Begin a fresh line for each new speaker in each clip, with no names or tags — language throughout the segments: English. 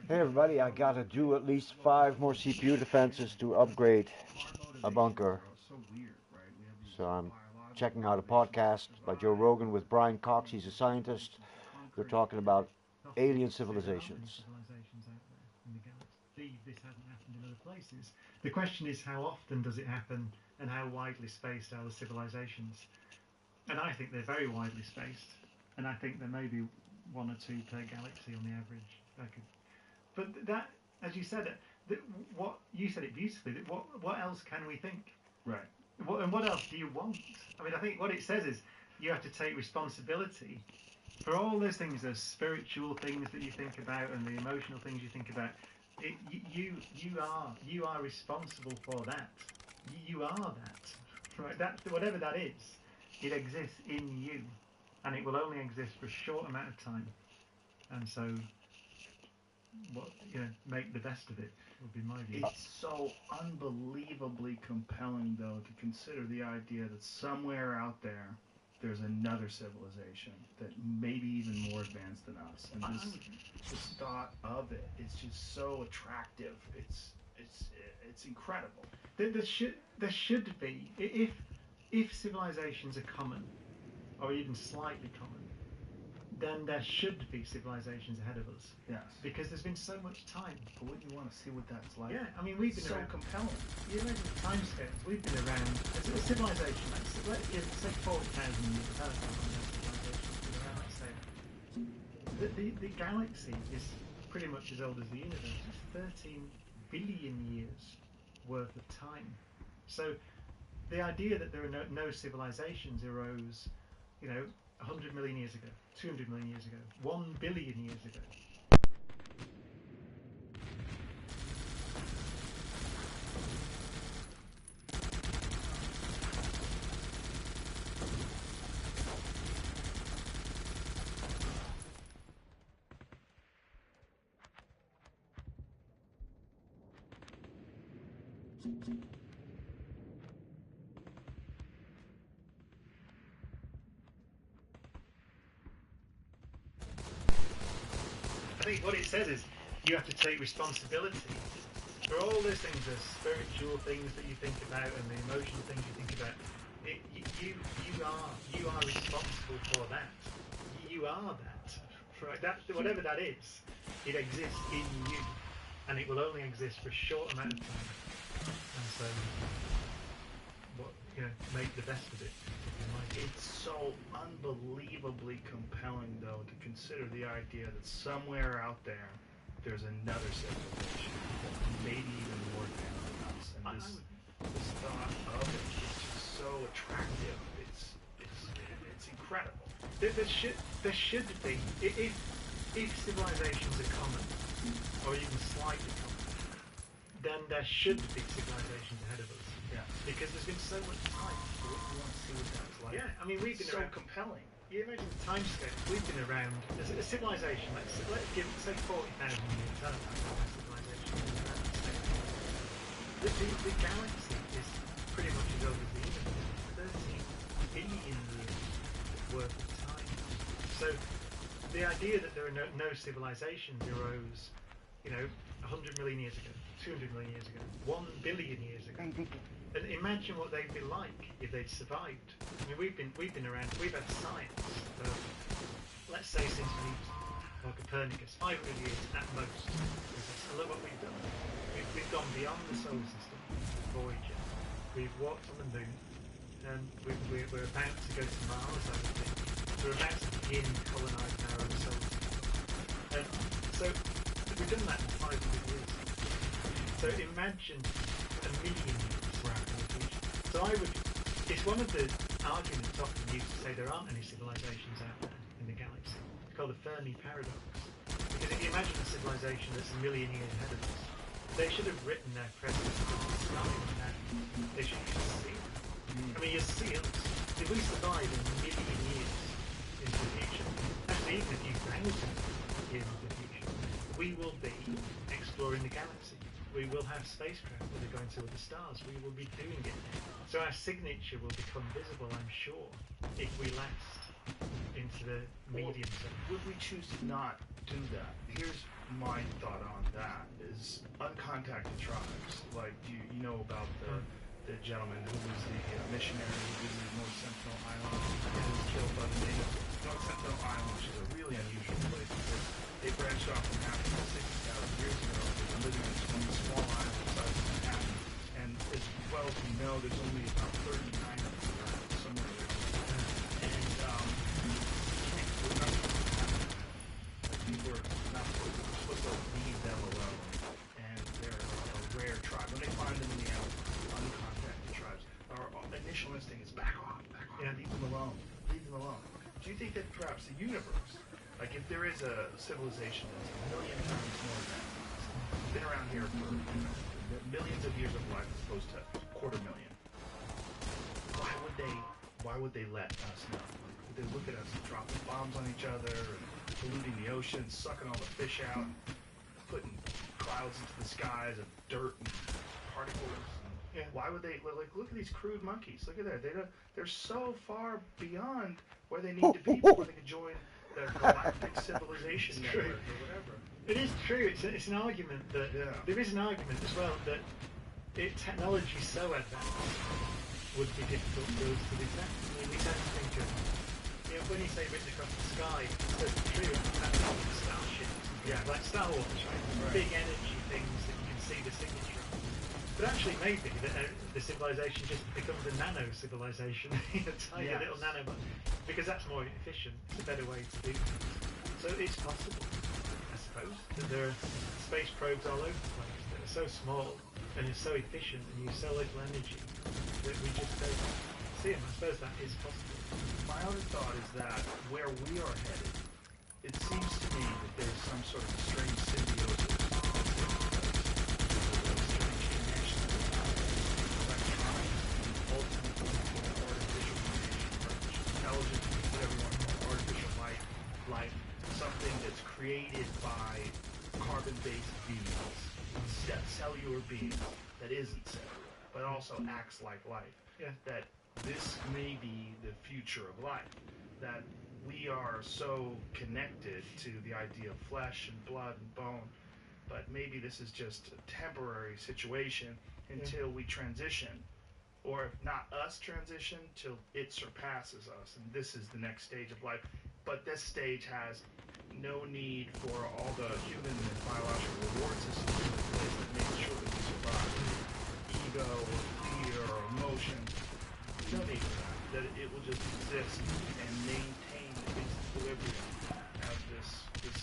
Hey everybody, I gotta do at least 5 more CPU defenses to upgrade a bunker. So I'm checking out a podcast by Joe Rogan with Brian Cox. He's a scientist. They're talking about alien civilizations.
This hasn't happened in other places. The question is, how often does it happen, and how widely spaced are the civilizations? And I think they're very widely spaced, and I think there may be one or two per galaxy on the average. But that, as you said, what you said it beautifully. What else can we think?
Right.
And what else do you want? I mean, I think what it says is you have to take responsibility for all those things, those spiritual things that you think about and the emotional things you think about. You are responsible for that. You are that, right? That, whatever that is, it exists in you, and it will only exist for a short amount of time. And so, make the best of it would be my view.
It's so unbelievably compelling, though, to consider the idea that somewhere out there's another civilization that may be even more advanced than us, and this thought of it is just so attractive. It's incredible.
There should be, if civilizations are common, or even slightly common, then there should be civilizations ahead of us.
Yes.
Because there's been so much time.
But wouldn't you want to see what that's like?
Yeah, I mean, we've been
so
around.
Compelling.
You imagine the time scales. We've been around as a civilization. Let's give, say, 40,000 years. That's not civilization. Been around, let's say. The galaxy is pretty much as old as the universe. It's 13 billion years worth of time. So the idea that there are no civilizations arose, 100 million years ago, 200 million years ago, 1 billion years ago. I think what it says is you have to take responsibility for all those things, the spiritual things that you think about and the emotional things you think about. You are responsible for that. You are that. Right? That, whatever that is, it exists in you, and it will only exist for a short amount of time. And so, make the best of it.
It's so unbelievably compelling, though, to consider the idea that somewhere out there's another civilization, maybe even more advanced than us. And this thought of it is just so attractive. It's incredible.
There should be, if civilizations are common, or even slightly common, then there should be civilizations ahead of us.
Yeah.
Because there's been so much time.
We want to see what that's like.
Yeah, I mean, we've been
so
around.
Compelling.
You imagine the time scale. We've been around as a civilization. Let's give, say, 40,000 years. That's a civilization. The galaxy is pretty much as old as the universe. 13 billion years worth of time. So the idea that there are no civilizations arose, 100 million years ago, 200 million years ago, 1 billion years ago. And imagine what they'd be like if they'd survived. I mean, we've been around. We've had science, let's say since Newton or Copernicus, 500 years at most. I love what we've done. We've gone beyond the solar system, Voyager. We've walked on the moon, and we're about to go to Mars. I would think we're about to begin colonising our own solar system. So we've done that in 500 years. So imagine a million years. So it's one of the arguments often used to say there aren't any civilizations out there in the galaxy. It's called the Fermi paradox. Because if you imagine a civilization that's a million years ahead of us, they should have written their presence in the sky now. They should see it. I mean, you see us. If we survive a million years into the future, actually even a few thousand years into the future, we will be exploring the galaxy. We will have spacecraft that are going to other stars. We will be doing it. So our signature will become visible, I'm sure, if we last into the medium term.
Would we choose to not do that. Here's my thought on that: is uncontacted tribes. Like you know about the gentleman who was the missionary who visited North Sentinel Island and was killed by the natives. North Sentinel Island, which is a really unusual place because they branched off from Africa 60,000 years ago, living in one small island the size of Manhattan. And as well as we know, there's only about 39 of them around, somewhere there. And we're not supposed to have them. Like, people are not supposed to leave them alone. And they're a rare tribe. When they find them in the uncontacted tribes, our initial instinct is back off, leave them alone, leave them alone. Do you think that perhaps the universe, like if there is a civilization that's a million times more advanced, been around here for millions of years of life as opposed to 250,000, why would they let us know? Would they look at us dropping bombs on each other, and polluting the ocean, sucking all the fish out, putting clouds into the skies of dirt and particles? Why would they, like, look at these crude monkeys. Look at that. They're so far beyond where they need to be before they can join the galactic civilization network or whatever.
It is true. It's an argument that there is an argument as well that technology so advanced would be difficult for us to detect. I mean, we tend to think of, when you say written across the sky, it's true. That's like starships, like Star Wars, right? Big energy things that you can see the signature of. But actually, maybe the civilization just becomes a nano civilization, a tiny little nano, because that's more efficient. It's a better way to do it. So it's possible, I suppose, that there are space probes all over the place that are so small and are so efficient and use so little energy that we just don't see them. I suppose that is possible.
My other thought is that where we are headed, it seems to me that there's some sort of strange symbiosis. Something that's created by carbon-based beings, cellular beings that isn't cellular, but also acts like life. That this may be the future of life. That we are so connected to the idea of flesh and blood and bone, but maybe this is just a temporary situation until we transition, or if not us transition, till it surpasses us, and this is the next stage of life. But this stage has no need for all the human and biological reward systems in place that make sure that we survive. Ego or fear or emotion, no need for that. That it will just exist and maintain its equilibrium as this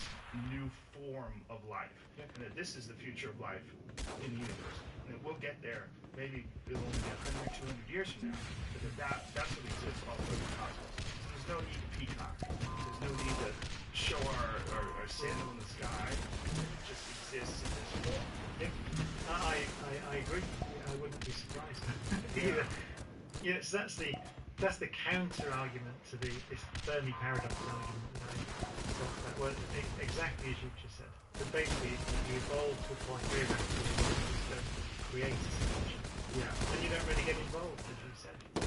new form of life. And that this is the future of life in the universe. And that we'll get there, maybe it'll only be 100, 200 years from now, but that's what exists all over the cosmos. There's no need to peacock. There's no need to show our sandal in the sky. It just exists in this form.
I agree. I wouldn't be surprised either. So that's the counter argument to this Fermi paradox argument that I talked about. Well, exactly as you've just said. But basically, you evolve to a point where you just don't create a situation. And you don't really get involved, as you said.
You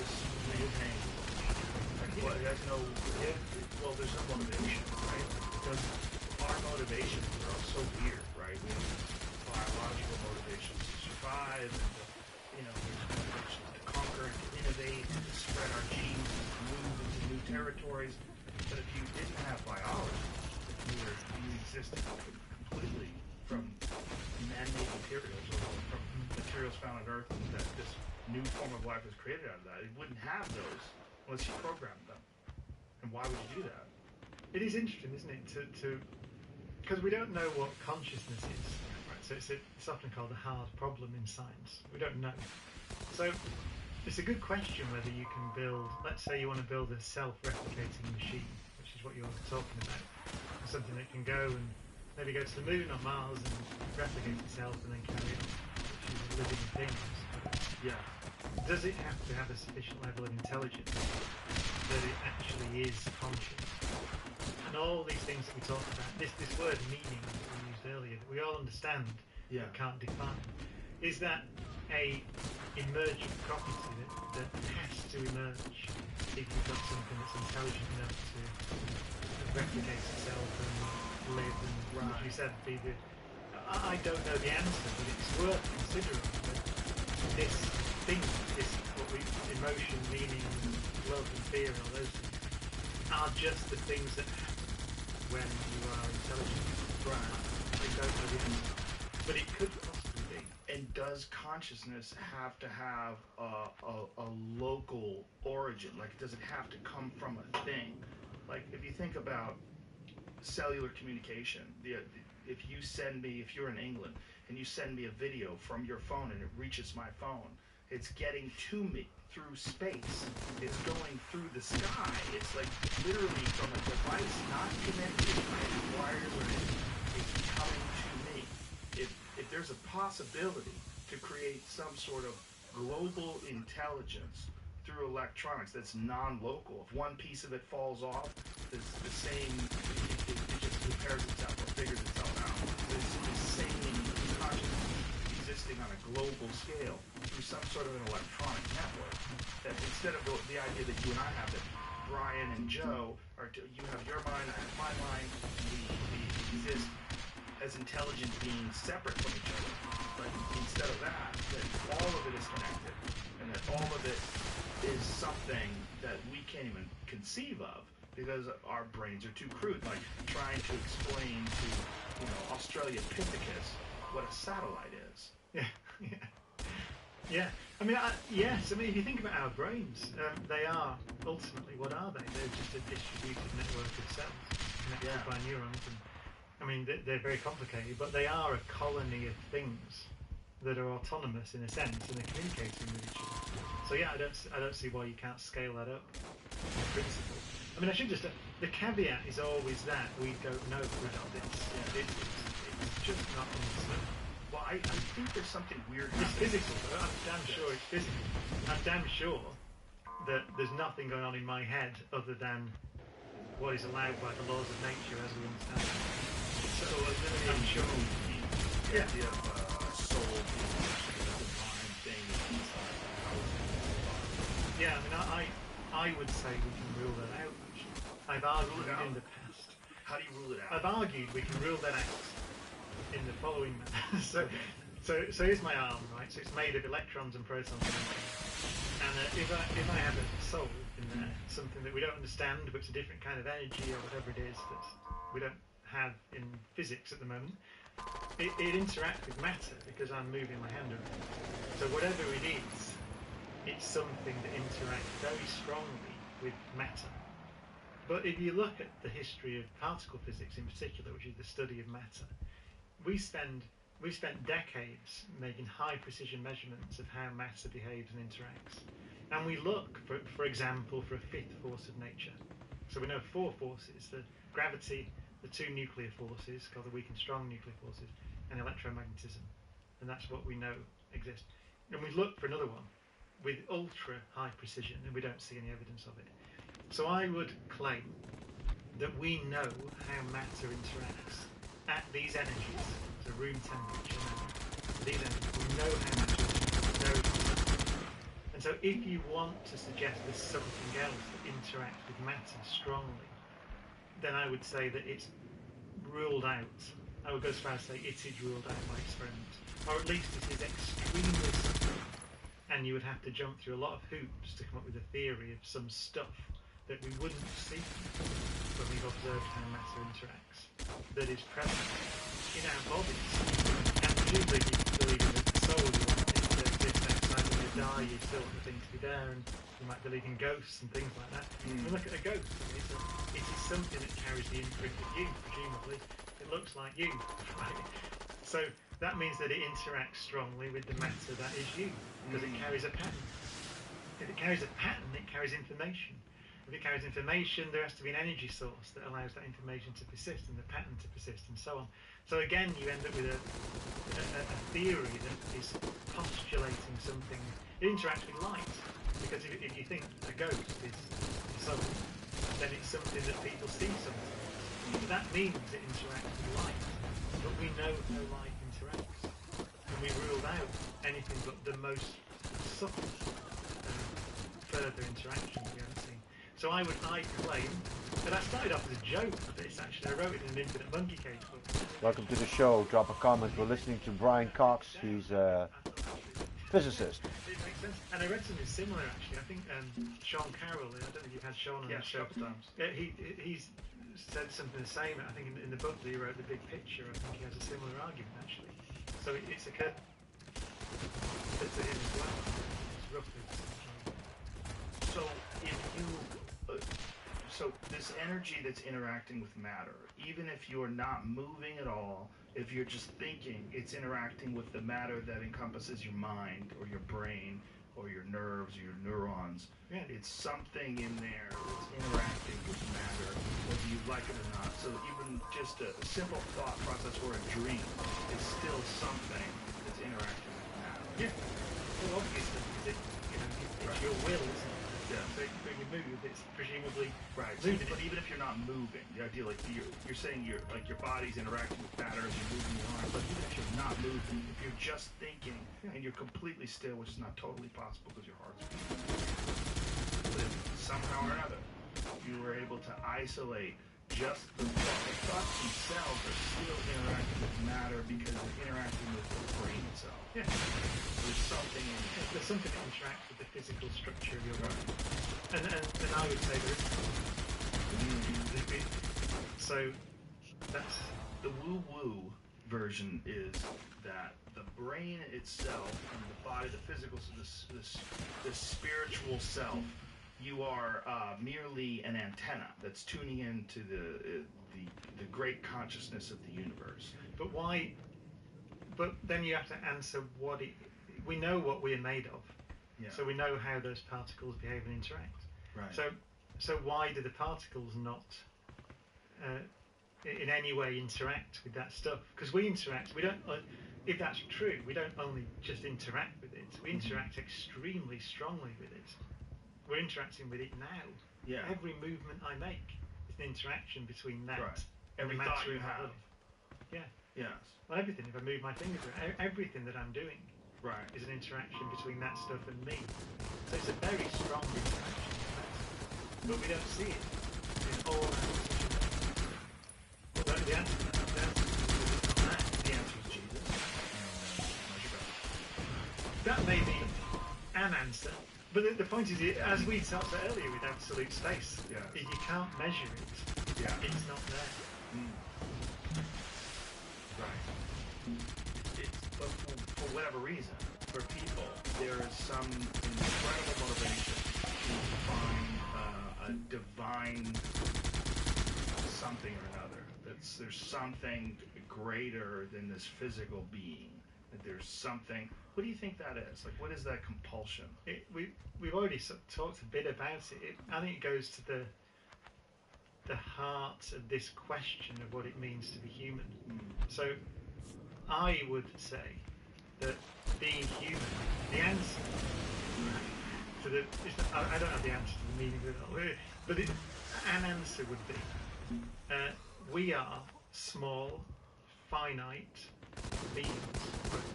just maintain. Well, there's no motivation, right? Because our motivations are all so weird, right? We have biological motivations to survive, and there's motivations to conquer, to innovate, to spread our genes, to move into new territories. But if you didn't have biology, if you existed completely from man-made materials, or from materials found on Earth, and that this new form of life is created out of that, it wouldn't have those unless you programmed them. And why would you do that?
It is interesting, isn't it, because we don't know what consciousness is, right? So it's often called a hard problem in science. We don't know. So it's a good question whether you can build, let's say you want to build a self-replicating machine, which is what you're talking about, something that can go and maybe go to the moon or Mars and replicate itself and then carry on, which is living things. Does it have to have a sufficient level of intelligence that it actually is conscious? And all these things that we talked about, this word meaning that we used earlier, that we all understand but can't define, is that a emergent property that has to emerge if you've got something that's intelligent enough to replicate itself and live and, as you said, be the... I don't know the answer, but it's worth considering that this thing, this what we emotion, meaning, love and fear and all those things, are just the things that happen when you are intelligent.
Right.
I don't know the answer, but it could possibly be.
And does consciousness have to have a local origin? Like, does it have to come from a thing? Like, if you think about cellular communication, if you're in England and you send me a video from your phone and it reaches my phone, it's getting to me through space. It's going through the sky. It's like literally from a device not connected by any wires or anything. It's coming to me. If there's a possibility to create some sort of global intelligence through electronics that's non-local, if one piece of it falls off, it's the same, it just repairs itself or figures itself out. There's the same consciousness existing on a global scale through some sort of an electronic network. That instead of the idea that you and I have, that Brian and Joe, you have your mind, I have my mind, we exist as intelligent beings separate from each other. But instead of that all of it is connected, and that all of it is something that we can't even conceive of because our brains are too crude. Like trying to explain to, Australopithecus what a satellite is.
Yeah. I mean, yes. I mean, if you think about our brains, they are ultimately, what are they? They're just a distributed network of cells connected by neurons. And I mean, they're very complicated, but they are a colony of things that are autonomous in a sense, and they're communicating with each other. So yeah, I don't see why you can't scale that up in principle. I mean, I should just the caveat is always that we don't know about this. Yeah, it's just not understood.
Well, I think there's something weird.
It's physical, though. I'm damn sure it's physical. I'm damn sure that there's nothing going on in my head other than what is allowed by the laws of nature as we understand it.
So I'm sure the idea of soul being a divine thing inside.
Yeah, I mean, I would say we can rule that out. Actually, I've argued in the past.
How do you rule it out?
I've argued we can rule that out in the following manner. So here's my arm, right? So it's made of electrons and protons and neutrons. And if I have a soul in there, something that we don't understand, but it's a different kind of energy or whatever it is that we don't have in physics at the moment, it interacts with matter because I'm moving my hand around. So whatever it is, it's something that interacts very strongly with matter. But if you look at the history of particle physics in particular, which is the study of matter, we've spent decades making high precision measurements of how matter behaves and interacts. And we look, for example, for a fifth force of nature. So we know 4 forces: the gravity, the 2 nuclear forces, called the weak and strong nuclear forces, and electromagnetism. And that's what we know exists. And we look for another one with ultra high precision, and we don't see any evidence of it. So I would claim that we know how matter interacts at these energies, so room temperature, these energies, we know how matter interacts very well. And so if you want to suggest there's something else that interacts with matter strongly, then I would say that it's ruled out. I would go as far as to say it is ruled out by experiment, or at least it is extremely subtle, and you would have to jump through a lot of hoops to come up with a theory of some stuff that we wouldn't see when we've observed how matter interacts, that is present in our bodies. And presumably if you believe in the soul, you want it to exist outside when you die, you still want the thing to be there, and you might believe in ghosts and things like that. And look at a ghost, it is something that carries the imprint of you, presumably. It looks like you, right? So that means that it interacts strongly with the matter that is you, because it carries a pattern. If it carries a pattern, it carries information. If it carries information, there has to be an energy source that allows that information to persist and the pattern to persist and so on. So again, you end up with a theory that is postulating something. It interacts with light, because if you think a ghost is the soul, then it's something that people see sometimes. That means it interacts with light, but we know how light interacts, and we ruled out anything but the most subtle further interactions we haven't seen. So I claim that I started off as a joke, but it's actually, I wrote it in an Infinite Monkey Cage book.
Welcome to the show. Drop a comment. We're listening to Brian Cox. He's a physicist.
It makes sense. And I read something similar, actually. I think Sean Carroll, I don't know if you've had Sean on the show.
A couple times.
He's said something the same. I think in the book that he wrote, The Big Picture, I think he has a similar argument, actually. So it's a to him as well. It's roughly the same.
So if you, so this energy that's interacting with matter, even if you're not moving at all, if you're just thinking, it's interacting with the matter that encompasses your mind or your brain or your nerves or your neurons.
Yeah.
It's something in there that's interacting with matter, whether you like it or not. So even just a simple thought process or a dream is still something that's interacting with matter.
Yeah. Well, obviously, it's your will, isn't it?
Yeah.
So when you move, it's presumably
Right.
moving.
But even if you're not moving, the idea, like you're saying, your body's interacting with matter as you're moving your arm. But even if you're not moving, if you're just thinking and you're completely still, which is not totally possible because your heart's beating, but if somehow or another you were able to isolate just the thoughts themselves are still interacting with matter because they're interacting with the brain itself.
Yeah.
There's something in it.
There's something that interacts with the physical structure of your body. And I would say there is. So that's
The woo-woo version is that the brain itself and the body, the physical, so the spiritual self, you are merely an antenna that's tuning into the great consciousness of the universe.
But why? But then you have to answer what it. We know what we're made of,
Yeah.
so we know how those particles behave and interact.
Right.
So why do the particles not, in any way, interact with that stuff? Because we interact. We don't. If that's true, we don't only just interact with it. We interact extremely strongly with it. We're interacting with it now.
Yeah.
Every movement I make is an interaction between that.
Right.
and
Every
the
thought
matter
you
in my
have.
body. Yeah.
Yes.
Well, everything. If I move my fingers, everything that I'm doing
Right.
is an interaction between that stuff and me. So it's a very strong interaction, but we don't see it in all our decisions. But the answer is not that.
The answer is Jesus. Measure God.
That may be an answer, but the point is, as we talked about earlier with absolute space,
Yeah.
if you can't measure it,
Yeah.
it's not there.
Right. But for whatever reason, for people, there is some incredible motivation to find a divine something or another. There's something greater than this physical being. That there's something. What do you think that is? Like, what is that compulsion?
We've already sort of talked a bit about it. I think it goes to the heart of this question of what it means to be human. So I would say that being human, the answer to I don't have the answer to the meaning of it all, but an answer would be we are small, finite beings,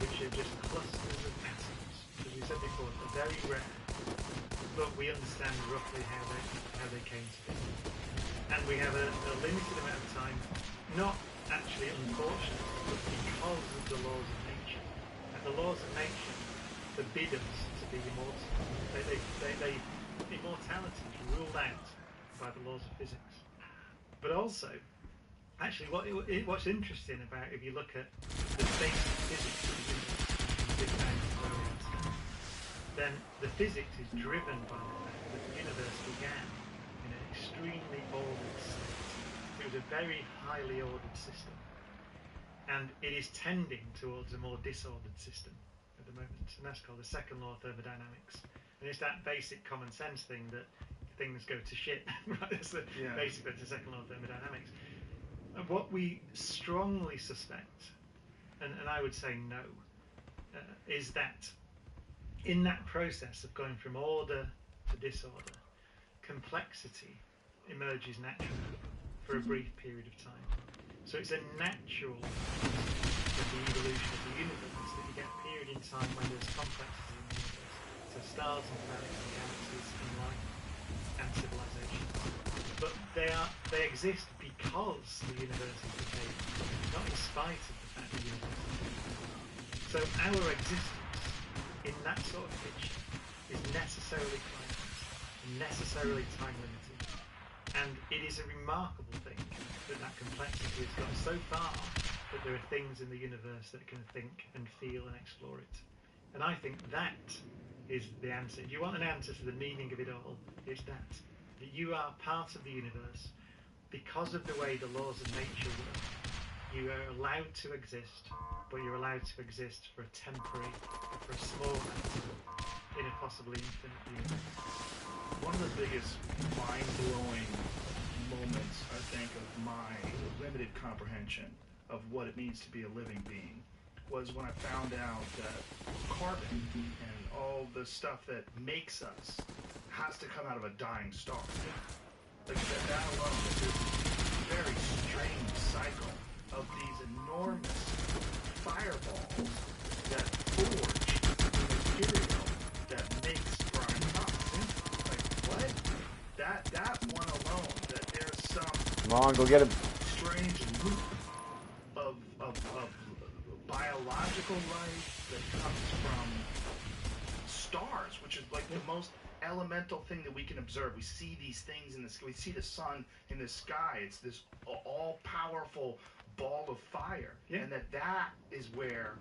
which are just clusters of atoms. As we said before, they're very rare, but we understand roughly how they came to be. And we have a limited amount of time, not actually unfortunately, but because of the laws of nature. And the laws of nature forbid us to be immortal. Immortality is ruled out by the laws of physics. But also, actually, what's interesting about if you look at the basic physics of the universe, Big Bang, then the physics is driven by the fact that the universe began in an extremely ordered state. It was a very highly ordered system, and it is tending towards a more disordered system at the moment, and that's called the second law of thermodynamics. And it's that basic common sense thing that things go to shit, right? That's basically the second law of thermodynamics. And what we strongly suspect, and I would say no, is that in that process of going from order to disorder, complexity emerges naturally for a brief period of time. So it's a natural of the evolution of the universe that you get a period in time when there's complexity in the universe. So stars and planets and galaxies and light. and civilizations, but they exist because the universe is decaying, not in spite of the fact the universe is decaying. So our existence in that sort of picture is necessarily finite, necessarily time limited, and it is a remarkable thing that complexity has gone so far that there are things in the universe that can think and feel and explore it. And I think that is the answer. If you want an answer to the meaning of it all, it's that you are part of the universe because of the way the laws of nature work. You are allowed to exist, but you're allowed to exist for a temporary, for a small amount in a possibly infinite universe.
One of the biggest mind-blowing moments, I think, of my limited comprehension of what it means to be a living being was when I found out that carbon and all the stuff that makes us has to come out of a dying star. Like that alone is this very strange cycle of these enormous fireballs that forge the material that makes Brian Cox. Like what? That one alone, that there's some
Come on, go get him.
strange loop of biological life that comes from stars, which is like the most elemental thing that we can observe. We see these things in the sky. We see the sun in the sky. It's this all-powerful ball of fire, and that is where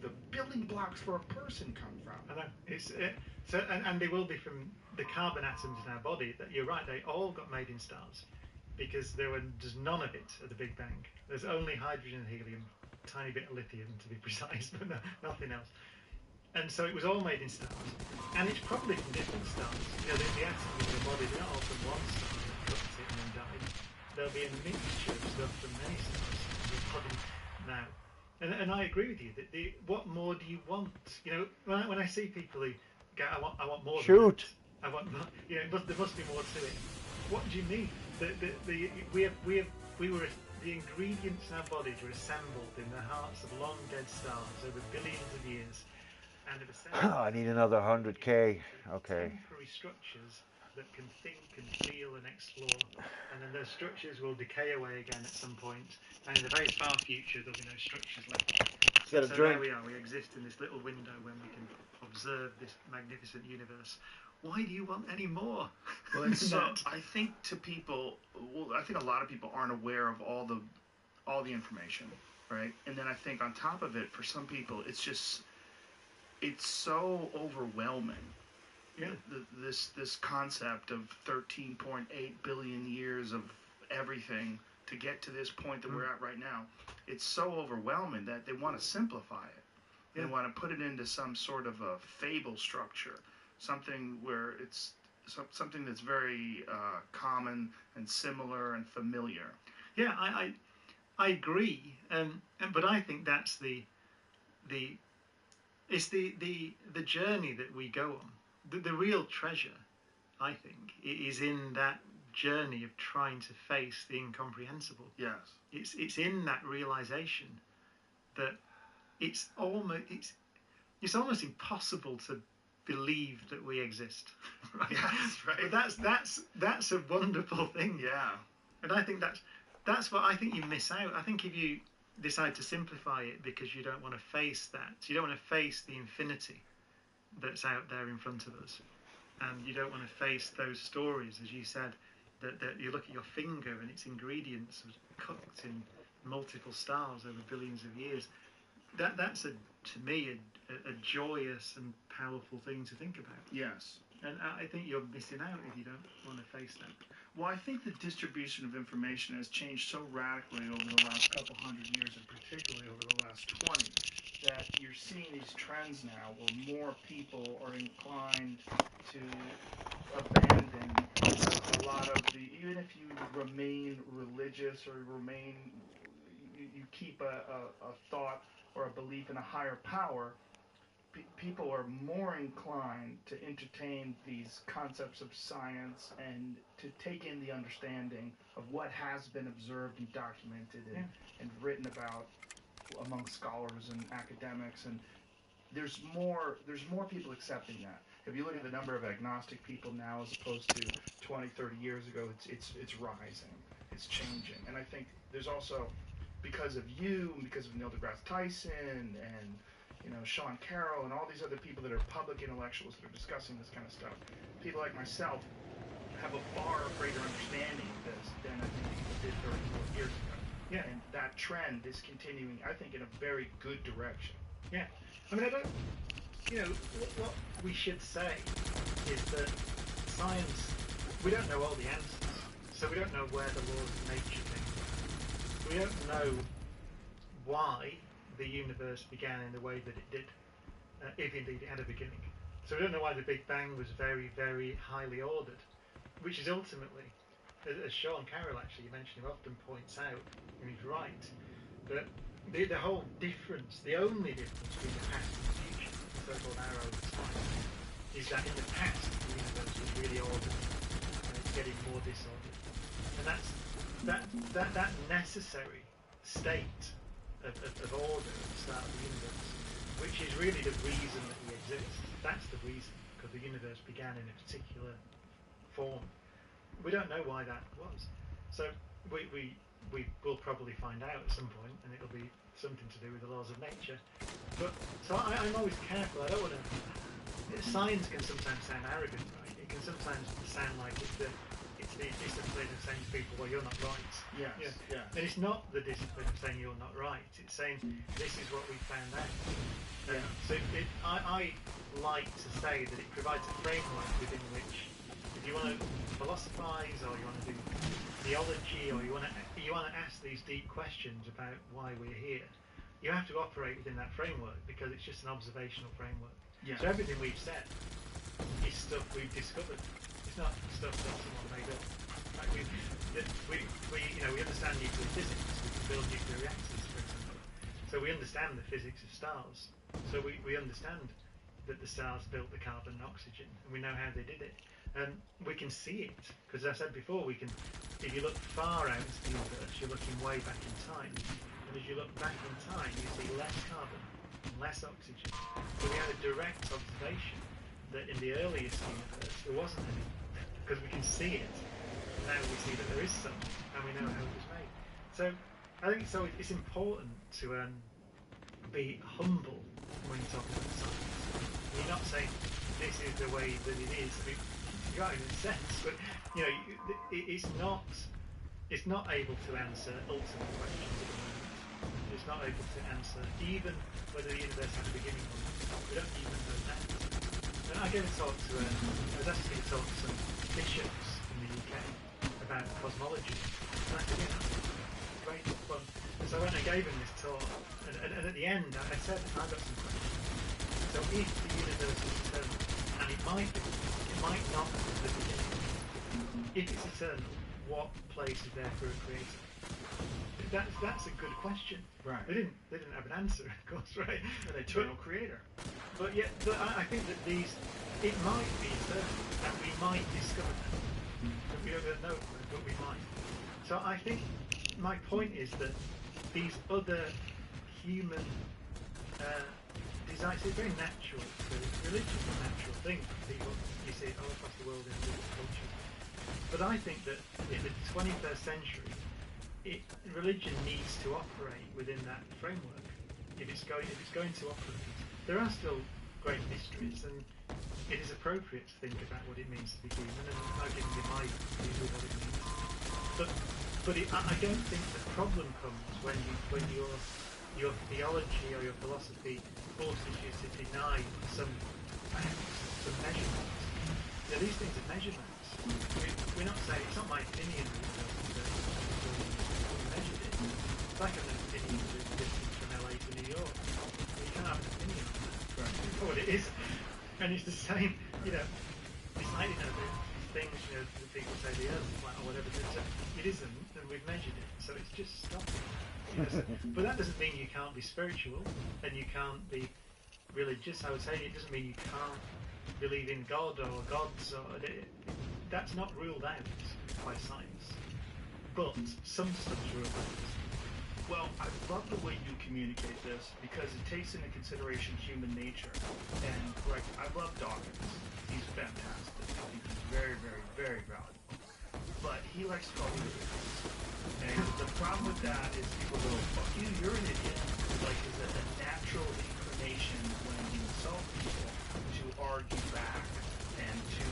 the building blocks for a person come from.
I know. So they will be from the carbon atoms in our body. That you're right. They all got made in stars because there's none of it at the Big Bang. There's only hydrogen and helium, tiny bit of lithium to be precise, but nothing else. And so it was all made in stars, and it's probably from different stars. You know, the atoms in your body, they're not all from one star that cooked it and then died. There'll be a mixture of stuff from many stars in your body now. And I agree with you that what more do you want? You know, when I see people who go, I want more.
Shoot.
Than that. I want more. You know, there must be more to it. What do you mean? The ingredients in our bodies were assembled in the hearts of long dead stars over billions of years.
I need another 100K. Okay.
Temporary structures that can think and feel and explore, and then those structures will decay away again at some point, and in the very far future there'll be no structures left. So there we are. We exist in this little window when we can observe this magnificent universe. Why do you want any more?
Well, and so I think I think a lot of people aren't aware of all the information, right? And then I think on top of it, for some people, it's so overwhelming.
Yeah.
This concept of 13.8 billion years of everything to get to this point that we're at right now, it's so overwhelming that they want to simplify it. They want to put it into some sort of a fable structure, something where it's something that's very common and similar and familiar.
Yeah, I agree, but I think that's the journey that we go on. The real treasure, I think, is in that journey of trying to face the incomprehensible.
Yes.
It's in that realization that it's almost impossible to believe that we exist. Right?
Yes, right.
But that's a wonderful thing.
Yeah.
And I think that's what I think you miss out. I think if you decide to simplify it because you don't want to face that, you don't want to face the infinity that's out there in front of us, and you don't want to face those stories, as you said, that you look at your finger and its ingredients cooked in multiple stars over billions of years. That's to me a joyous and powerful thing to think about.
Yes.
And I think you're missing out if you don't want to face that.
Well, I think the distribution of information has changed so radically over the last couple hundred years, and particularly over the last 20, that you're seeing these trends now where more people are inclined to abandon a lot of even if you remain religious or you keep a thought or a belief in a higher power, people are more inclined to entertain these concepts of science and to take in the understanding of what has been observed and documented and written about among scholars and academics. And there's more people accepting that. If you look at the number of agnostic people now as opposed to 20, 30 years ago, it's rising, it's changing, and I think there's also, because of you, and because of Neil deGrasse Tyson and Sean Carroll and all these other people that are public intellectuals that are discussing this kind of stuff, people like myself have a far greater understanding of this than I think people did 30, 40 years ago.
Yeah.
And that trend is continuing, I think, in a very good direction.
Yeah. I mean, I don't. What we should say is that science, we don't know all the answers, so we don't know where the laws of nature came from. We don't know why the universe began in the way that it did, if indeed it had a beginning. So we don't know why the Big Bang was very, very highly ordered, which is ultimately, as Sean Carroll actually mentioned, often points out, and he's right, that the whole difference, the only difference between the past and the future, the so-called arrow of time, is that in the past the universe was really ordered and it's getting more disordered. And that's that necessary state of order at the start of the universe, which is really the reason that we exist. That's the reason, because the universe began in a particular form. We don't know why that was. So we will probably find out at some point, and it'll be something to do with the laws of nature. But so I'm always careful. I don't want to. Science can sometimes sound arrogant, right? It can sometimes sound like it's the discipline of saying to people, "Well, you're not right."
Yes.
Yeah.
Yes.
And it's not the discipline of saying you're not right. It's saying this is what we found out.
Yeah.
So I like to say that it provides a framework within which, if you want to philosophize or you want to do theology or you want to ask these deep questions about why we're here, you have to operate within that framework, because it's just an observational framework.
Yes.
So everything we've said is stuff we've discovered. It's not stuff that someone made up. Like we understand nuclear physics. We can build nuclear reactors, for example. So we understand the physics of stars. So we understand that the stars built the carbon and oxygen, and we know how they did it. And we can see it, because as I said before, if you look far out into the universe, you're looking way back in time. And as you look back in time, you see less carbon and less oxygen. So we had a direct observation that in the earliest universe there wasn't any, because we can see it. Now we see that there is some, and we know how it was made. So I think it's important to be humble when you talk about science. You're not saying this is the way that it is. I mean, you got it in a sense, but it's not able to answer ultimate questions at the moment. It's not able to answer even whether the universe had a beginning or not. We don't even know that. And I gave a talk to I was asked to give a talk to some bishops in the UK about cosmology. And I said, great fun. And so when I gave him this talk, and at the end I said, I've got some questions. So if the universe is eternal, and it might not be the beginning. If it's eternal, what place is there for a creator? That's a good question.
Right.
They didn't have an answer, of course, right?
An eternal creator.
But I think that it might be eternal, and we might discover that. And we don't know, but we might. So I think my point is that these other human desires, it's very natural. Religion is a natural thing for people. You see it all across the world in different cultures. But I think that in the 21st century, religion needs to operate within that framework. If it's going to operate, there are still great mysteries, and it is appropriate to think about what it means to be human. And I've given you my view of what it means. But I don't think the problem comes when your theology or your philosophy forces you to deny some measurements. These things are measurements. We're not saying, it's not my opinion that we measured it. It's like an opinion to the distance from LA to New York. You can't have an opinion on that.
Right.
You know what it is. And it's the same, it's like, these things, that people say the earth is flat or whatever. It isn't, and we've measured it. So it's just stop it. But that doesn't mean you can't be spiritual and you can't be religious. I would say it doesn't mean you can't believe in God or gods. That's not ruled out by science. But some stuff's ruled out.
Well, I love the way you communicate this because it takes into consideration human nature. And like, I love Dawkins. He's fantastic. I think he's very, very, very valuable. But he likes to call people idiots. And the problem with that is people go, fuck you, you're an idiot. Like, is a natural inclination when you insult people to argue back and to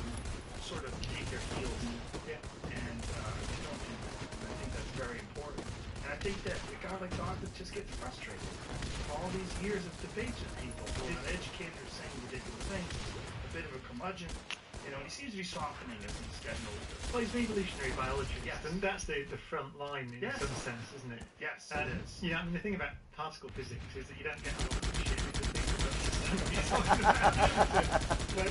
sort of dig their heels in. And you don't do that. And I think that's very important. And I think that a guy like Dawkins just gets frustrated. All these years of debates with people, educators saying ridiculous things, a bit of a curmudgeon, you know, and he seems to be softening as he's getting older.
Well, he's an evolutionary biologist,
Yes.
and that's the front line in
Yes.
some sense, isn't it?
Yes, it is.
You know, I mean, the thing about particle physics is that you don't get a lot of shit with the things that you're talking about.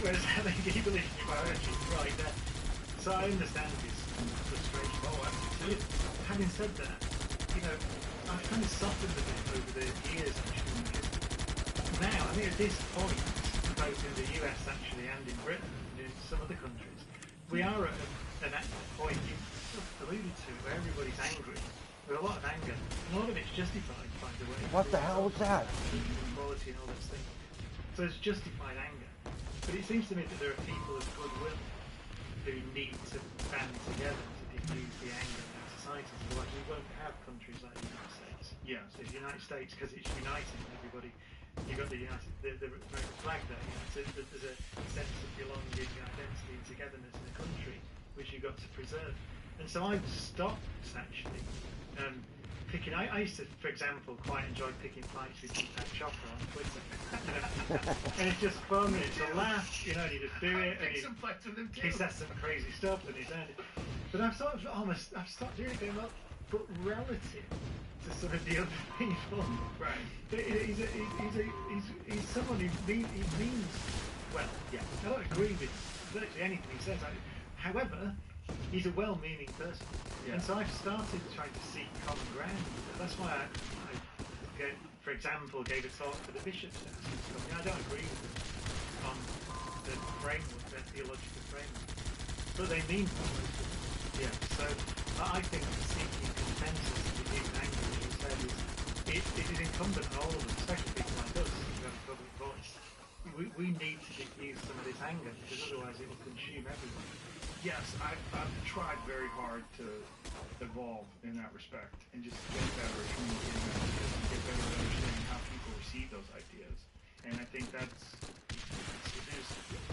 Whereas I think evolutionary biology is right there. So I understand his frustration.
Oh, absolutely.
Having said that, you know, I've kind of softened a bit over the years, actually, because now, I think at this point, both in the US actually and in Britain and in some other countries, we are at an point you sort of alluded to where everybody's angry, with a lot of anger, and a lot of it's justified, by the way.
What the hell was that?
Equality and all those things. So it's justified anger. But it seems to me that there are people of goodwill who need to band together to diffuse the anger in our societies. Otherwise we won't have countries like the United States.
Yeah.
So the United States, because it's uniting everybody, you've got the American flag there. You know, so there's a sense of belonging, identity and togetherness in the country which you've got to preserve. And so I've stopped actually picking. I used to, for example, quite enjoy picking fights with Deepak Chopra on Twitter. And it's just fun, and it's a laugh, you know, and you just do it, and he says some crazy stuff, and he's earned it. But I've sort of I've stopped doing it going, well, but relative to some of the other people,
Right.
He's someone who means well. Yeah, I don't agree with virtually anything he says. However, he's a well-meaning person, and so I've started trying to seek common ground. That's why I for example, gave a talk to the bishops there. I don't agree with them on the framework, their theological framework, but they mean well. Yeah. So I think seeking consensus to reduce anger, as you said, it is incumbent on all of us, especially people like us who have a public voice. We need to diffuse some of this anger because otherwise it will consume everyone.
Yes, I've tried very hard to evolve in that respect and just get better at communicating ideas and get better at understanding how people receive those ideas. And I think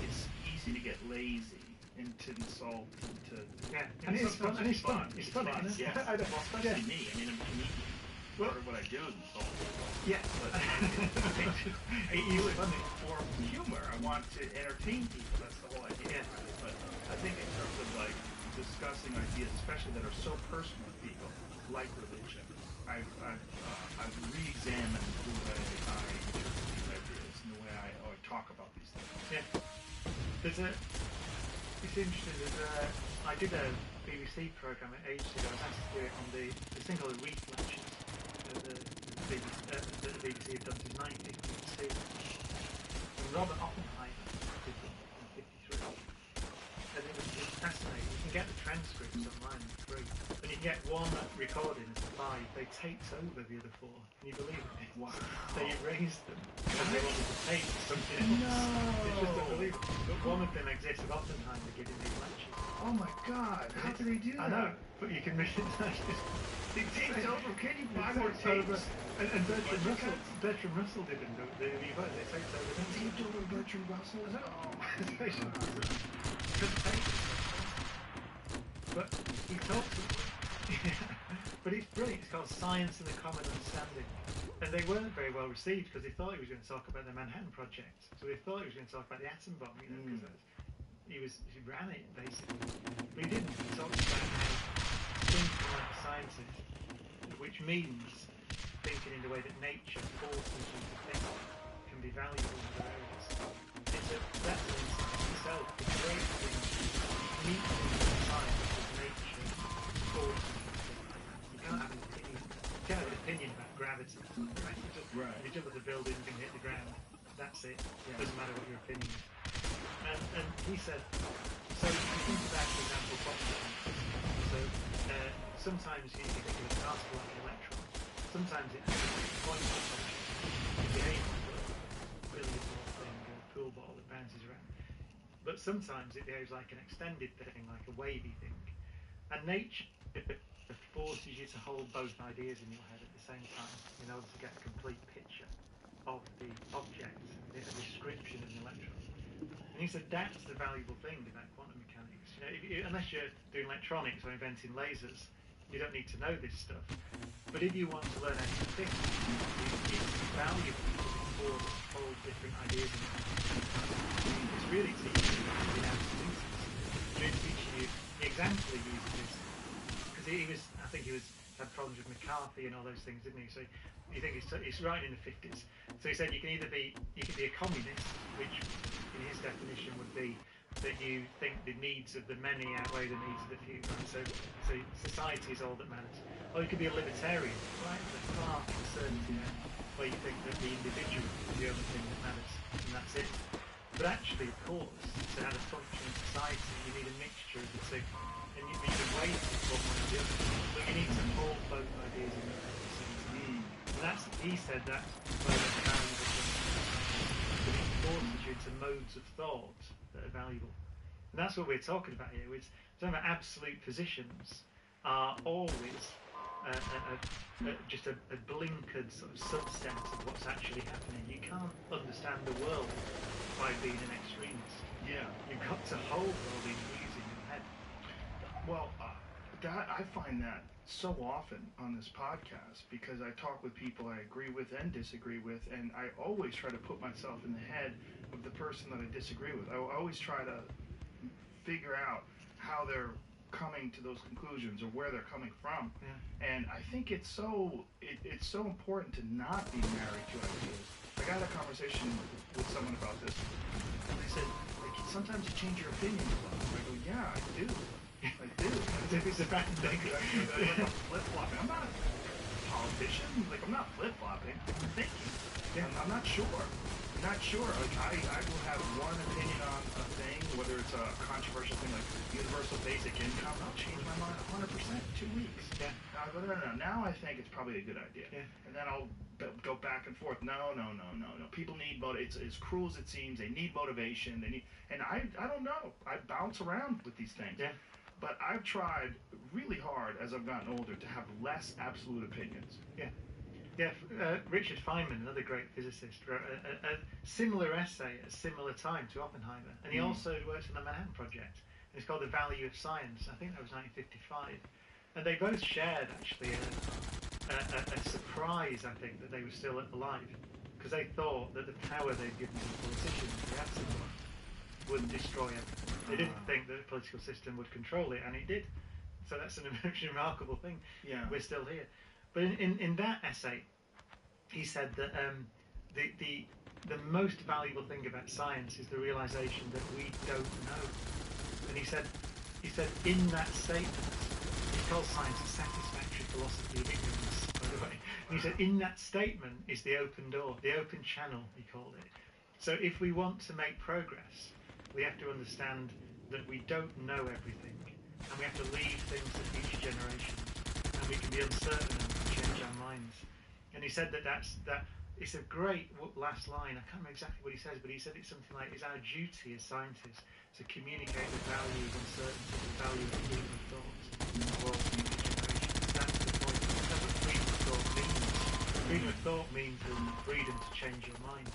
it's easy to get lazy and to insult and to
and it's fun. And it's fun. It's fun.
Yeah. Well, especially me. I mean, I'm a comedian. Part of what I do is insult people.
Yeah.
But I use it for humor. I want to entertain people. That's the whole idea.
Yeah.
But I think in terms of like discussing ideas, especially that are so personal to people, like religion, I've re-examined the way I interpret these ideas and the way I talk about these things.
Yeah. It's interesting. I did a BBC program ages ago. I was asked to do it on this thing called the Reef Lectures. The BBC had done since 1952. And Robert Oppenheimer did them in 53. And it was fascinating. You can get the transcripts online for free. And you can get one recording as a 5. They taped over the other 4. Can you believe it? Wow. They erased them because they wanted to tape something else.
No!
It's just unbelievable. But one of them exists of Oppenheimer giving these lectures.
Oh my God! How do they do that?
I know, but you can read it.
They taped over. Can you buy more tapes?
And Bertrand Russell didn't do it. They taped over.
They taped over Bertrand Russell?
But he talks. But it's brilliant. It's called Science and the Common Understanding. And they weren't very well received because they thought he was going to talk about the Manhattan Project. So they thought he was going to talk about the atom bomb, you know, because he ran it basically. But he didn't. He talked about how thinking like a scientist, which means thinking in the way that nature forces you to think, can be valuable in other areas. That's an insight in itself. The great thing meet science with nature forces you to think. You can't have an opinion. You can't have an opinion about gravity. Right? If you jump off the building and hit the ground, that's it. It doesn't matter what your opinion is. And he said, so you think about, for example, quantum mechanics. So sometimes you think of a particle like an electron. So sometimes it points at behaviour, brilliant little thing, a pool ball that bounces around. But sometimes it behaves like an extended thing, like a wavy thing. And nature forces you to hold both ideas in your head at the same time in order to get a complete picture of the object, a description of an electron. And he said that's the valuable thing about quantum mechanics. Unless you're doing electronics or inventing lasers, you don't need to know this stuff. But if you want to learn how to think, it's valuable because it forces hold different ideas in your head. It's really teaching you how to do this. It's teaching you the example he uses this because I think he had problems with McCarthy and all those things, didn't he? So you think he's writing in the 50s. So he said you can be a communist, which in his definition would be that you think the needs of the many outweigh the needs of the few. Right? So society is all that matters. Or you could be a libertarian, right? The far conservative end, where you think that the individual is the only thing that matters, and that's it. But actually, of course, to have a functioning society, you need a mixture of the two. And you can weigh one way or the other. But you need to hold both ideas in your head at the same time. And he said that's where the valuable thing is. It forces you into modes of thought that are valuable. And that's what we're talking about here. We're talking about absolute positions are always just a blinkered sort of subset of what's actually happening. You can't understand the world by being an extremist.
Yeah.
You've got to hold all these views in your head.
Well, I find that so often on this podcast because I talk with people I agree with and disagree with, and I always try to put myself in the head of the person that I disagree with. I always try to figure out how they're coming to those conclusions or where they're coming from.
Yeah.
And I think it's so important to not be married to ideas. I got a conversation with someone about this, and they said, like, sometimes you change your opinion a lot. I go, yeah, I do. I do.
As if it's a bad thing.
I'm flip-flopping. I'm not a politician. Like, I'm not flip-flopping. I'm thinking. Yeah. I'm not sure. I'm not sure. Like, I will have one opinion on a thing, whether it's a controversial thing like universal basic income. I'll change my mind 100% in 2 weeks.
Yeah.
No. Now I think it's probably a good idea.
Yeah.
And then I'll go back and forth. No. People need it's as cruel as it seems. They need motivation. And I don't know. I bounce around with these things.
Yeah.
But I've tried really hard as I've gotten older to have less absolute opinions.
Yeah. Yeah, Richard Feynman, another great physicist, wrote a similar essay at a similar time to Oppenheimer. And he also worked on the Manhattan Project. And it's called The Value of Science. I think that was 1955. And they both shared, actually, a surprise, I think, that they were still alive. Because they thought that the power they'd given to the politicians, the absolute, would destroy everything. They didn't think that the political system would control it, and it did. So that's an remarkable thing.
Yeah.
We're still here. But in that essay, he said that the most valuable thing about science is the realization that we don't know. And he said in that statement, he calls science a satisfactory philosophy of ignorance, by the way. And he said in that statement is the open door, the open channel, he called it. So if we want to make progress, we have to understand that we don't know everything, and we have to leave things to future generations, and we can be uncertain and change our minds. And he said that it's a great last line. I can't remember exactly what he says, but he said it's something like, it's our duty as scientists to communicate the value of uncertainty, the value of freedom of thought to all future generations. That's the point. That's what freedom of thought means. Freedom of thought means the freedom to change your mind.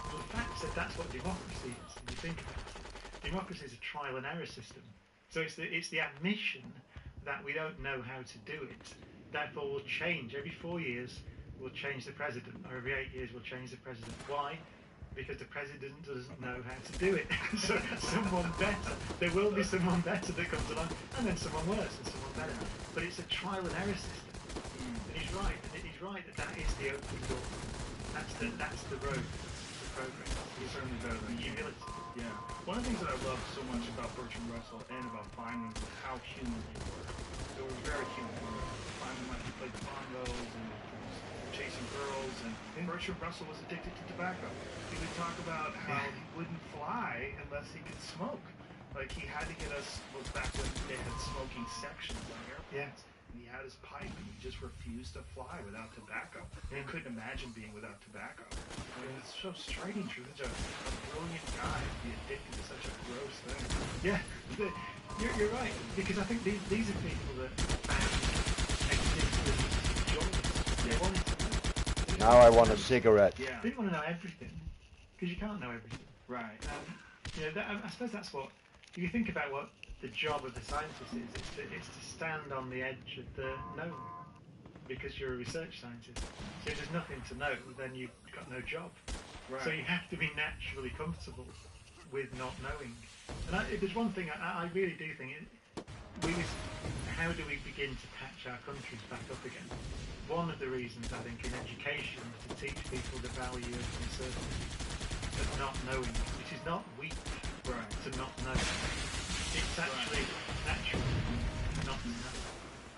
Well, the fact that that's what democracy is, if you think about it. Democracy is a trial and error system. So it's the admission that we don't know how to do it. Therefore, we'll change. Every 4 years, we'll change the president. Or every 8 years, we'll change the president. Why? Because the president doesn't know how to do it. So someone better. There will be someone better that comes along, and then someone worse and someone better. But it's a trial and error system. And he's right. And he's right that is the open door. That's the road to progress.
It's certainly better than
humility.
Yeah. One of the things that I love so much about Bertrand Russell and about Feynman was how human they were. They were very human. Feynman might have played the bongos and chasing girls, and Bertrand Russell was addicted to tobacco. He would talk about how he wouldn't fly unless he could smoke. Like, he had to get us, back when they had smoking sections on airplanes. and he had his pipe, and he just refused to fly without tobacco. He couldn't imagine being without tobacco. I mean, it's so striking for such a brilliant guy to be addicted to such a gross thing.
Yeah, you're right, because I think these are people that found existence joyous. They wanted to know.
Now I want a cigarette.
Yeah.
They didn't want to know everything, because you can't know everything.
Right.
I suppose that's what, if you think about what the job of the scientist is, it's to stand on the edge of the known, because you're a research scientist. So if there's nothing to know, then you've got no job.
Right.
So you have to be naturally comfortable with not knowing. And if there's one thing I really do think, how do we begin to patch our countries back up again? One of the reasons, I think, in education is to teach people the value of uncertainty, of not knowing, which is not weak to not know. It's actually natural not to know.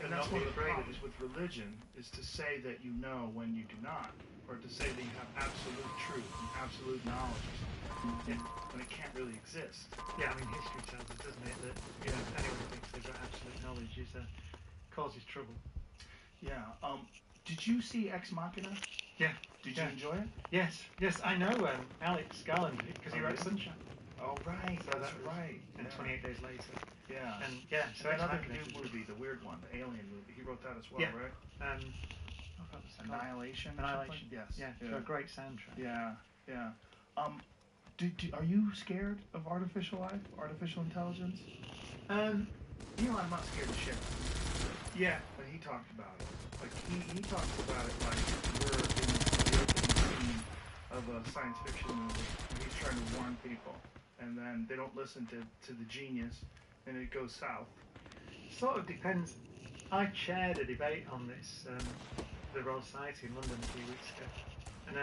And that's one of the problems with religion, is to say that you know when you do not, or to say that you have absolute truth and absolute knowledge or something, when it can't really exist.
Yeah, I mean, history tells us, doesn't it, that anyone who thinks they've got absolute knowledge causes trouble.
Yeah. Did you see Ex Machina?
Yeah.
Did you enjoy it?
Yes, I know Alex Garland, because he wrote Sunshine.
Oh, right,
So
that's
that was-
right.
And 28 Days Later.
Yeah.
And yeah, so Ex
another
Machina
new movie, the weird one, the alien movie. He wrote that as well,
Yeah.
right?
What was it called?
Annihilation. or
Annihilation.
something? Yes.
Yeah, so a great soundtrack.
Yeah. Are you scared of artificial life, artificial intelligence? I'm not scared of shit.
Yeah.
But he talked about it. Like he talks about it like we're in the opening scene of a science fiction movie, and he's trying to warn people, and then they don't listen to the genius, and it goes south.
Sort of depends. I chaired a debate on this, the Royal Society in London a few weeks ago, and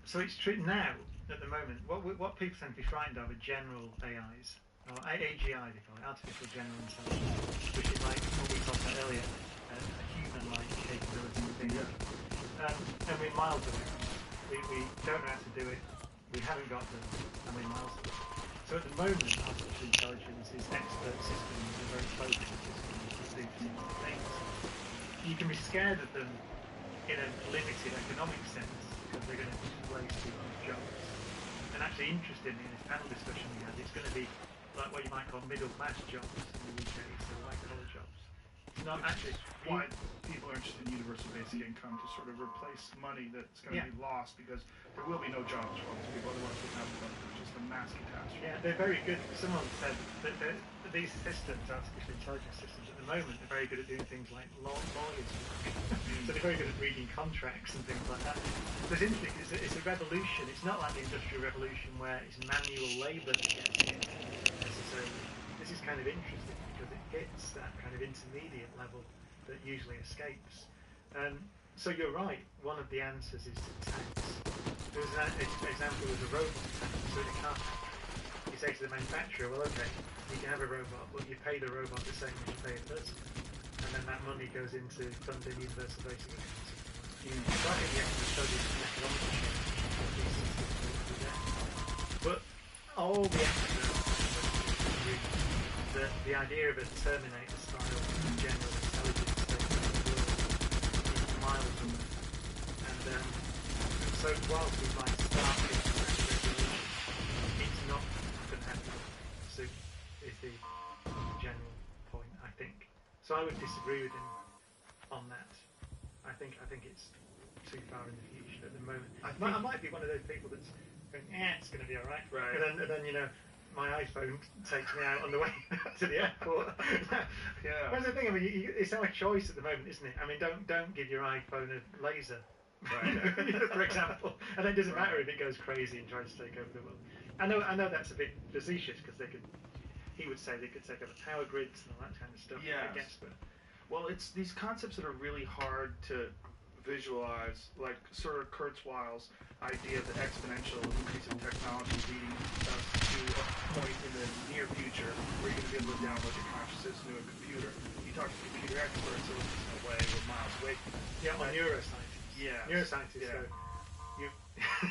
so it's true now at the moment. What people tend to be frightened of are general AIs, or AGI they call it, artificial general intelligence, which is like what we talked about earlier, a human-like capability thing. And we're miles away. We don't know how to do it. We haven't got them, and we're miles away. So at the moment, artificial intelligence is expert systems, are very focused systems that do particular things. You can be scared of them in a limited economic sense, because they're going to displace people's jobs. And actually, interestingly, in this panel discussion we had, it's going to be like what you might call middle-class jobs in the UK, so white-collar jobs. It's not actually
why people are interested in universal basic income, to sort of replace money that's going to be lost, because there will be no jobs for all these people, otherwise we'll have just a mass catastrophe.
Yeah, they're very good. Someone said that these systems, artificial intelligence systems, at the moment are very good at doing things like lawyers. So they're very good at reading contracts and things like that. But it's interesting, it's a revolution. It's not like the Industrial Revolution where it's manual labour that gets hit necessarily. This is kind of interesting because it hits that kind of intermediate level that usually escapes. So you're right, one of the answers is to tax. There was an example with a robot tax, so in a car factory, you say to the manufacturer, well okay, you can have a robot, but you pay the robot the same as you pay a person. And then that money goes into funding universal basic income. So I think the extra studies in economic change of these systems will be there. But all the experts agree that the idea of a Terminator style general intelligence state of the world is miles away. And so whilst we might start thinking about regulation, it's not going to happen soon, is the general point, I think. So I would disagree with him on that. I think it's too far in the future at the moment. I might be one of those people that's going, it's going to be all right.
Right.
And then my iPhone takes me out on the way to the airport.
Yeah.
What's the thing? I mean, it's our choice at the moment, isn't it? I mean, don't give your iPhone a laser,
Right.
for example. And it doesn't matter if it goes crazy and tries to take over the world. I know that's a bit facetious because he would say they could take over power grids and all that kind of stuff.
Yes.
I guess, but
Well, it's these concepts that are really hard to visualize, like sort of Kurzweil's idea of the exponential increase in technology leading us to a point in the near future where you're going to be able to download your consciousness into a computer. You talk to computer experts, so it's in a way we're miles away from that.
yeah, on neuroscientists.
Yes.
Neuroscientists.
Yeah.
So You,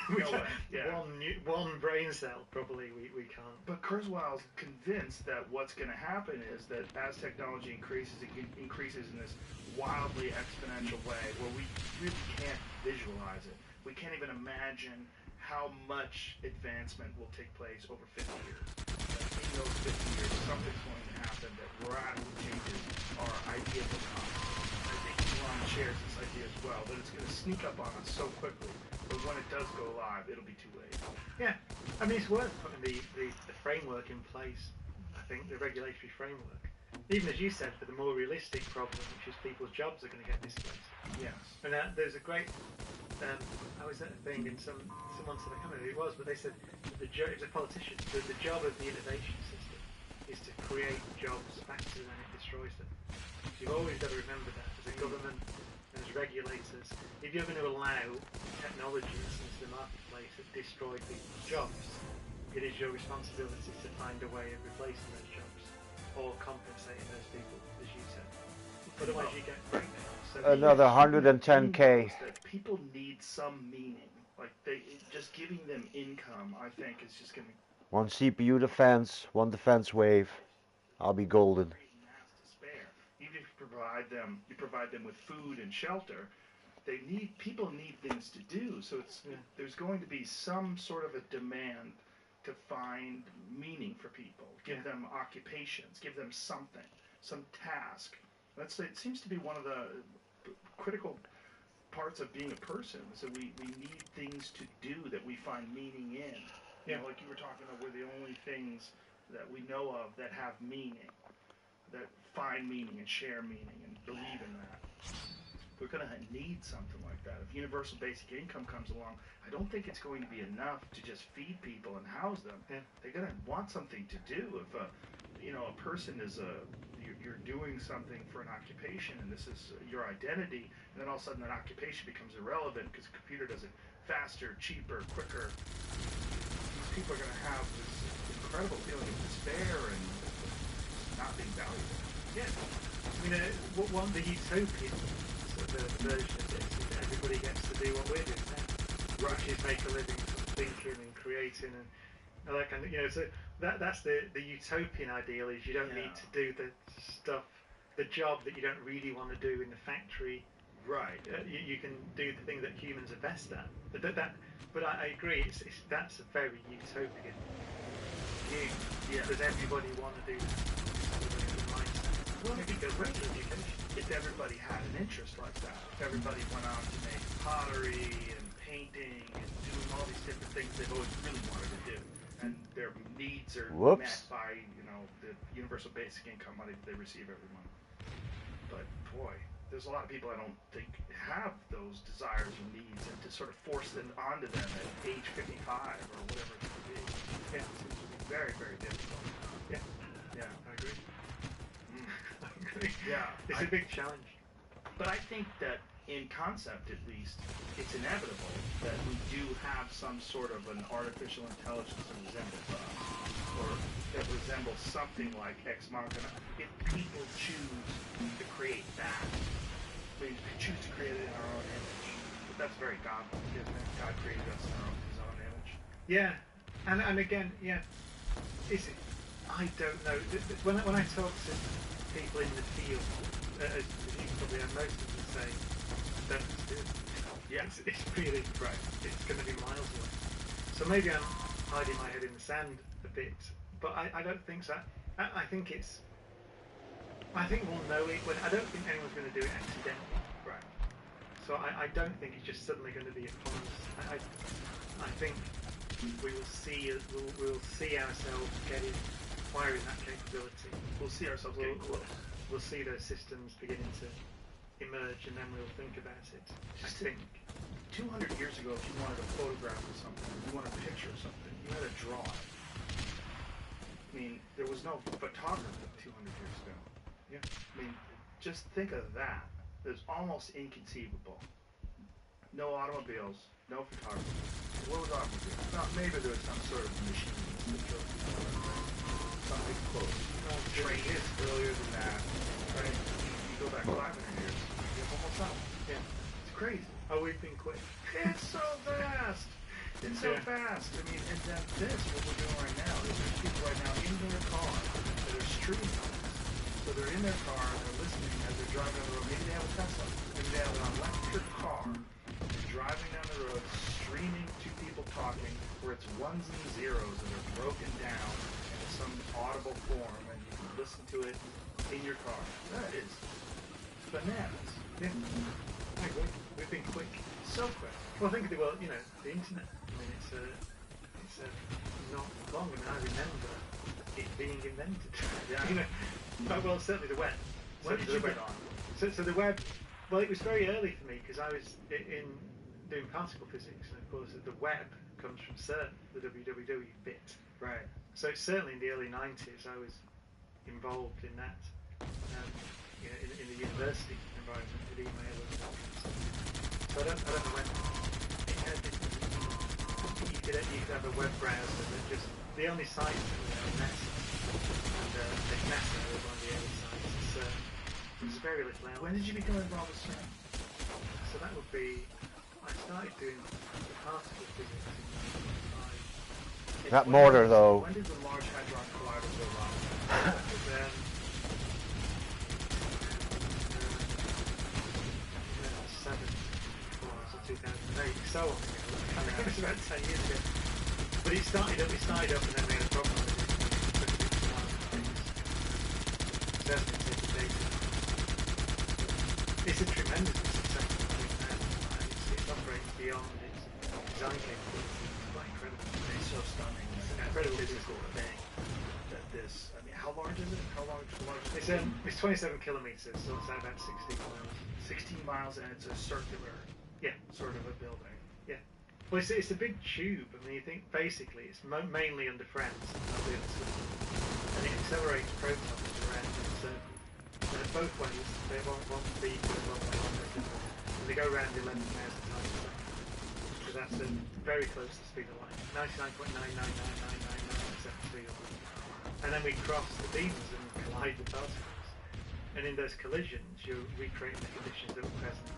No way. Yeah.
one brain cell probably we can't.
But Kurzweil's convinced that what's going to happen is that as technology increases, it increases in this wildly exponential way where we really can't visualize it. We can't even imagine how much advancement will take place over 50 years. In those 50 years, something's going to happen that radically changes our ideas of consciousness. I think Elon shares this idea as well, that it's going to sneak up on us so quickly, but when it does go live, it'll be too late.
Yeah, I mean it's worth putting the framework in place. I think the regulatory framework, even as you said, for the more realistic problem, which is people's jobs are going to get displaced.
Yes.
And there's a great. I was at a thing and someone said, I can't remember who it was, but they said it was a politician. The job of the innovation system is to create jobs faster than it destroys them. So you've always got to remember that as a government and as regulators. If you're going to allow technologies into the marketplace that destroy people's jobs, it is your responsibility to find a way of replacing those jobs or compensating those people, as you said. Otherwise, you get breakdowns. So
Another 110K.
That people need some meaning. Like just giving them income, I think, is just going to
One CPU defense, one defense wave. I'll be golden.
create mass despair. Even if you provide them with food and shelter, people need things to do. So there's going to be some sort of a demand to find meaning for people. Give them occupations. Give them something, some task. It seems to be one of the critical parts of being a person. So we need things to do that we find meaning in. You know, like you were talking about, we're the only things that we know of that have meaning, that find meaning and share meaning and believe in that. We're going to need something like that. If universal basic income comes along, I don't think it's going to be enough to just feed people and house them. They're going to want something to do. If a person is you're doing something for an occupation and this is your identity, and then all of a sudden that occupation becomes irrelevant because the computer does it faster, cheaper, quicker. These people are going to have this incredible feeling of despair and not being valuable.
Yeah. I mean, the utopian sort of version of this is that everybody gets to do what we're doing now, which is make a living from thinking and creating and all that kind of, so that's the utopian ideal is you don't need to do the stuff, the job that you don't really want to do in the factory.
Right.
You can do the thing that humans are best at. But I agree, that's a very utopian view. Yeah. Does everybody want to do that?
Well, because if everybody had an interest like that, if everybody went on to make pottery and painting and doing all these different things they've always really wanted to do, and their needs are met by the universal basic income money that they receive every month. But boy, there's a lot of people I don't think have those desires or needs, and to sort of force them onto them at age 55 or whatever it could be, it seems to be very, very difficult.
Yeah, I agree. I agree. Yeah, it's a big challenge.
But I think that in concept, at least, it's inevitable that we do have some sort of an artificial intelligence that resembles us, or that resembles something like Ex Machina. If people choose to create that, we choose to create it in our own image. But that's very godlike, isn't it? God created us in his own image.
Yeah, and again, I don't know. When I talk to people in the field, as you probably have most of them say, don't do it.
Yeah.
It's really right. It's going to be miles away. So maybe I'm hiding my head in the sand a bit, but I don't think so. I think we'll know it. I don't think anyone's going to do it accidentally.
Right.
So I don't think it's just suddenly going to be upon us. I think we will see ourselves acquiring that capability.
We'll see ourselves getting close.
We'll see those systems beginning to emerge, and then we'll think about it. I think
200 years ago, if you wanted a photograph of something, if you wanted a picture of something, you had to draw it. I mean, there was no photography 200 years ago.
Yeah.
I mean, just think of that. It's almost inconceivable. No automobiles, no photography. What was automobiles? Well, maybe there was some sort of machine that drove people around. Something close. Trains earlier than that. Right? You go back 500 years, you're almost out.
Yeah.
It's crazy.
Oh, we've been quick.
It's so fast. It's so fast. I mean, and then this, what we're doing right now, is there's people right now in their car that are streaming this. So they're in their car, they're listening as they're driving down the road. Maybe they have a Tesla. Maybe they have an electric car. They're driving down the road, streaming to people talking, where it's ones and zeros that are broken down in some audible form, and you can listen to it in your car. That is bananas.
Yeah. We've been quick.
So quick.
Well, think of the world, the internet. I mean, it's not long. I mean, I remember it being invented.
Yeah.
Well, certainly the web.
When did you get on?
So the web, well, it was very early for me because I was in doing particle physics, and of course the web comes from CERN, the www bit.
Right.
So certainly in the early 90s, I was involved in that, in the university environment with email and that kind of stuff. So I don't know when you could have a web browser that just, the only sites that were NASA, and NASA was one of the early sites. It was very little else.
When did you become involved with CERN?
So that would be, I started doing particle physics in 1995.
That mortar, though.
When did the Large Hadron Collider go wrong?
Then 2007 or 2008, so on. I think it was about 10 years ago. But it started up and then we had a problem with it. It's a tremendously successful thing now, and it operates beyond its design capabilities. It's quite incredible.
It's so stunning. It's an incredible physical thing. That this, I mean, how large is it? How large?
It's 27 kilometers, so it's about 16 miles.
16 miles, and it's a circular, sort of a building.
Yeah. Well, it's a big tube. I mean, you think basically it's mainly under France, and it accelerates protons around in a circle. Both ways, they want one speed to one way, and they go around 11,000 times a second. So that's very close to the speed of light, 99.99999% speed of light. And then we cross the beams and collide the particles. And in those collisions, you're recreating the conditions that were present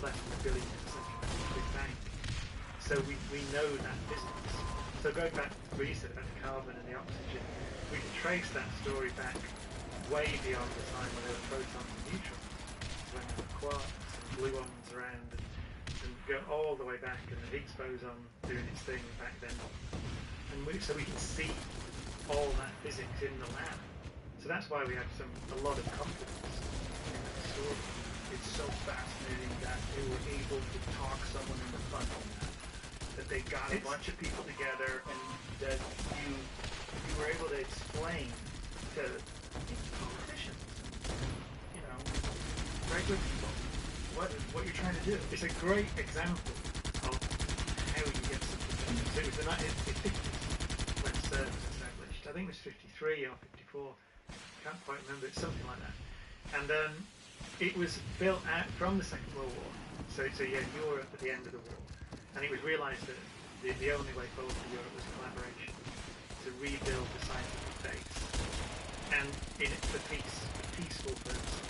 less than a billion seconds after the Big Bang. So we know that physics. So going back to what you said about the carbon and the oxygen, we can trace that story back way beyond the time when there were protons and neutrons, when there were quarks and gluons around, and go all the way back, and the Higgs boson doing its thing back then. And so we can see all that physics in the lab. So that's why we have a lot of confidence in that story.
It's so fascinating that they were able to talk someone into funding that they got a bunch of people together, and that you were able to explain to politicians, regular people, what you're trying to do.
It's a great example of how you get something done. So it was the 1950s when CERN was established. I think it was 53 or 54. Can't quite remember. It's something like that. And it was built out from the Second World War. So you had Europe at the end of the war. And it was realised that the only way forward for Europe was collaboration to rebuild the scientific base. And for peaceful purposes.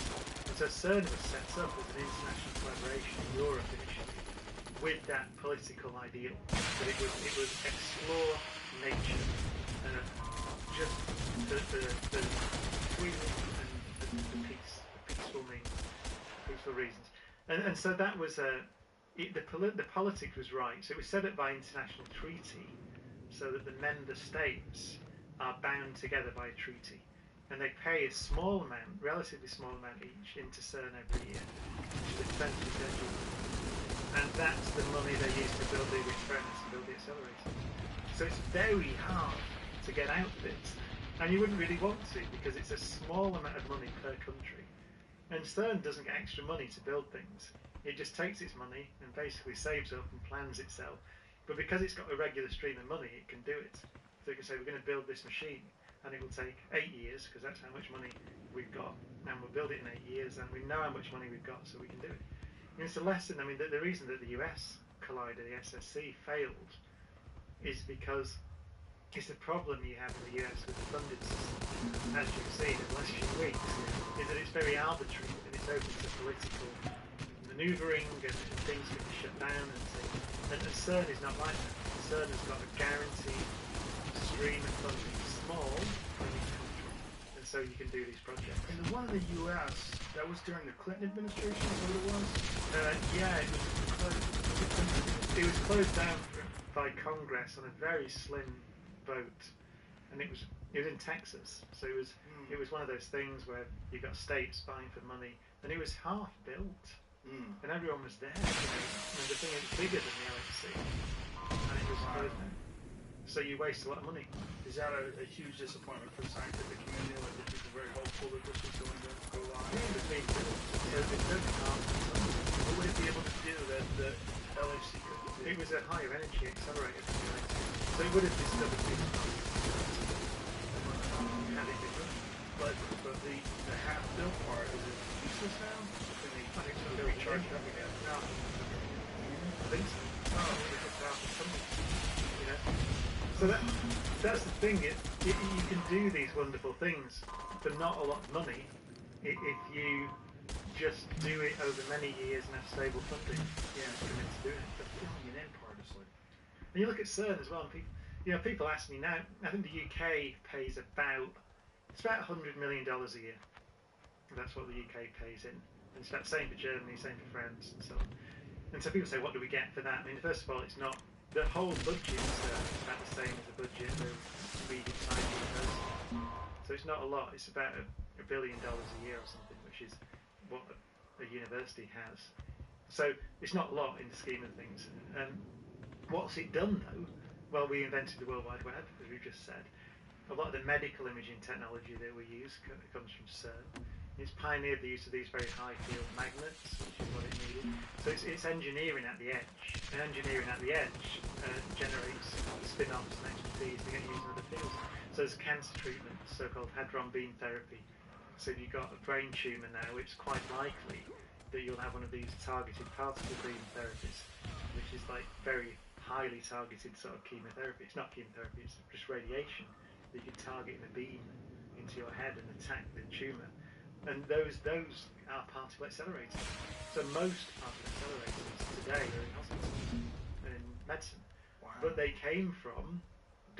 And so CERN was set up as an international collaboration in Europe initially, with that political ideal that it would explore nature and just the freedom and the peaceful means, peaceful reasons. And so that was the politics was right. So it was set up by international treaty, so that the member states are bound together by a treaty. And they pay a small amount, relatively small amount each, into CERN every year, which is expensive schedule. And that's the money they use to build the experiments and build the accelerators. So it's very hard to get out of it. And you wouldn't really want to, because it's a small amount of money per country. And CERN doesn't get extra money to build things. It just takes its money and basically saves up and plans itself. But because it's got a regular stream of money, it can do it. So it can say, we're going to build this machine, and it will take 8 years, because that's how much money we've got, and we'll build it in 8 years, and we know how much money we've got, so we can do it. And it's a lesson. I mean, the reason that the US collider, the SSC, failed is because it's the problem you have in the US with the funding system, as you've seen in the last few weeks, is that it's very arbitrary, and it's open to political manoeuvring and things can be shut down and things. And CERN is not like that. CERN has got a guaranteed stream of funding, small, but in country. And so you can do these projects.
And the one in the U.S., that was during the Clinton administration, is that what it was?
Yeah, it was closed down by Congress on a very slim vote, and it was in Texas. So it was one of those things where you got states buying for money, and it was half built, and everyone was there. And the thing is bigger than the LHC, and it was closed down. So you waste a lot of money.
Is that a huge disappointment for the scientific community? Like, were people very hopeful that this was going to go live?
Yeah, it was being built. So it's very hard.
What would it be able to do that the LHC couldn't do?
It was a higher energy accelerator than the LHC. So it would have discovered things had it been done.
But the half-built part, is it useless now? Can they
I think so.
be charged up again?
No. I think so. Oh, it's half the funding. You know? So that's the thing. You can do these wonderful things for not a lot of money if you just do it over many years and have stable funding. Yeah, commit to doing it.
The filling it in part is like...
And you look at CERN as well, and people ask me now, I think the UK pays about $100 million a year. That's what the UK pays in. And it's about the same for Germany, same for France, and so on. And so people say, what do we get for that? I mean, first of all, it's not... The whole budget is about the same as the budget of a medium-sized university. So it's not a lot. It's about $1 billion a year or something, which is what a university has. So it's not a lot in the scheme of things. What's it done, though? Well, we invented the World Wide Web, as we just said. A lot of the medical imaging technology that we use comes from CERN. It's pioneered the use of these very high field magnets, which is what it needed. So it's engineering at the edge. And engineering at the edge generates spin-offs and expertise to get used in other fields. So there's cancer treatment, so-called hadron beam therapy. So if you've got a brain tumour now, it's quite likely that you'll have one of these targeted particle beam therapies, which is like very highly targeted sort of chemotherapy. It's not chemotherapy, it's just radiation that you can target in a beam into your head and attack the tumour. And those are particle accelerators. So most particle accelerators today are in hospitals and in medicine.
Wow.
But they came from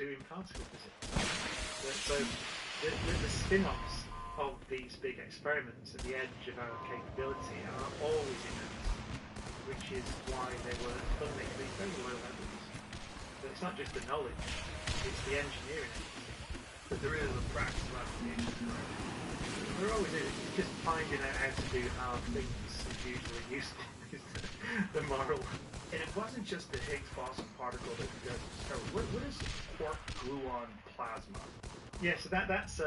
doing particle physics. So the spin-offs of these big experiments at the edge of our capability are always in medicine, which is why they were funding at these very low levels. But it's not just the knowledge, it's the engineering.
But there is a practical application, right?
There always is. It's just finding out how to do hard things is usually useful. The moral.
And it wasn't just the Higgs boson particle that you guys discovered. What is quark gluon plasma?
Yeah, so that's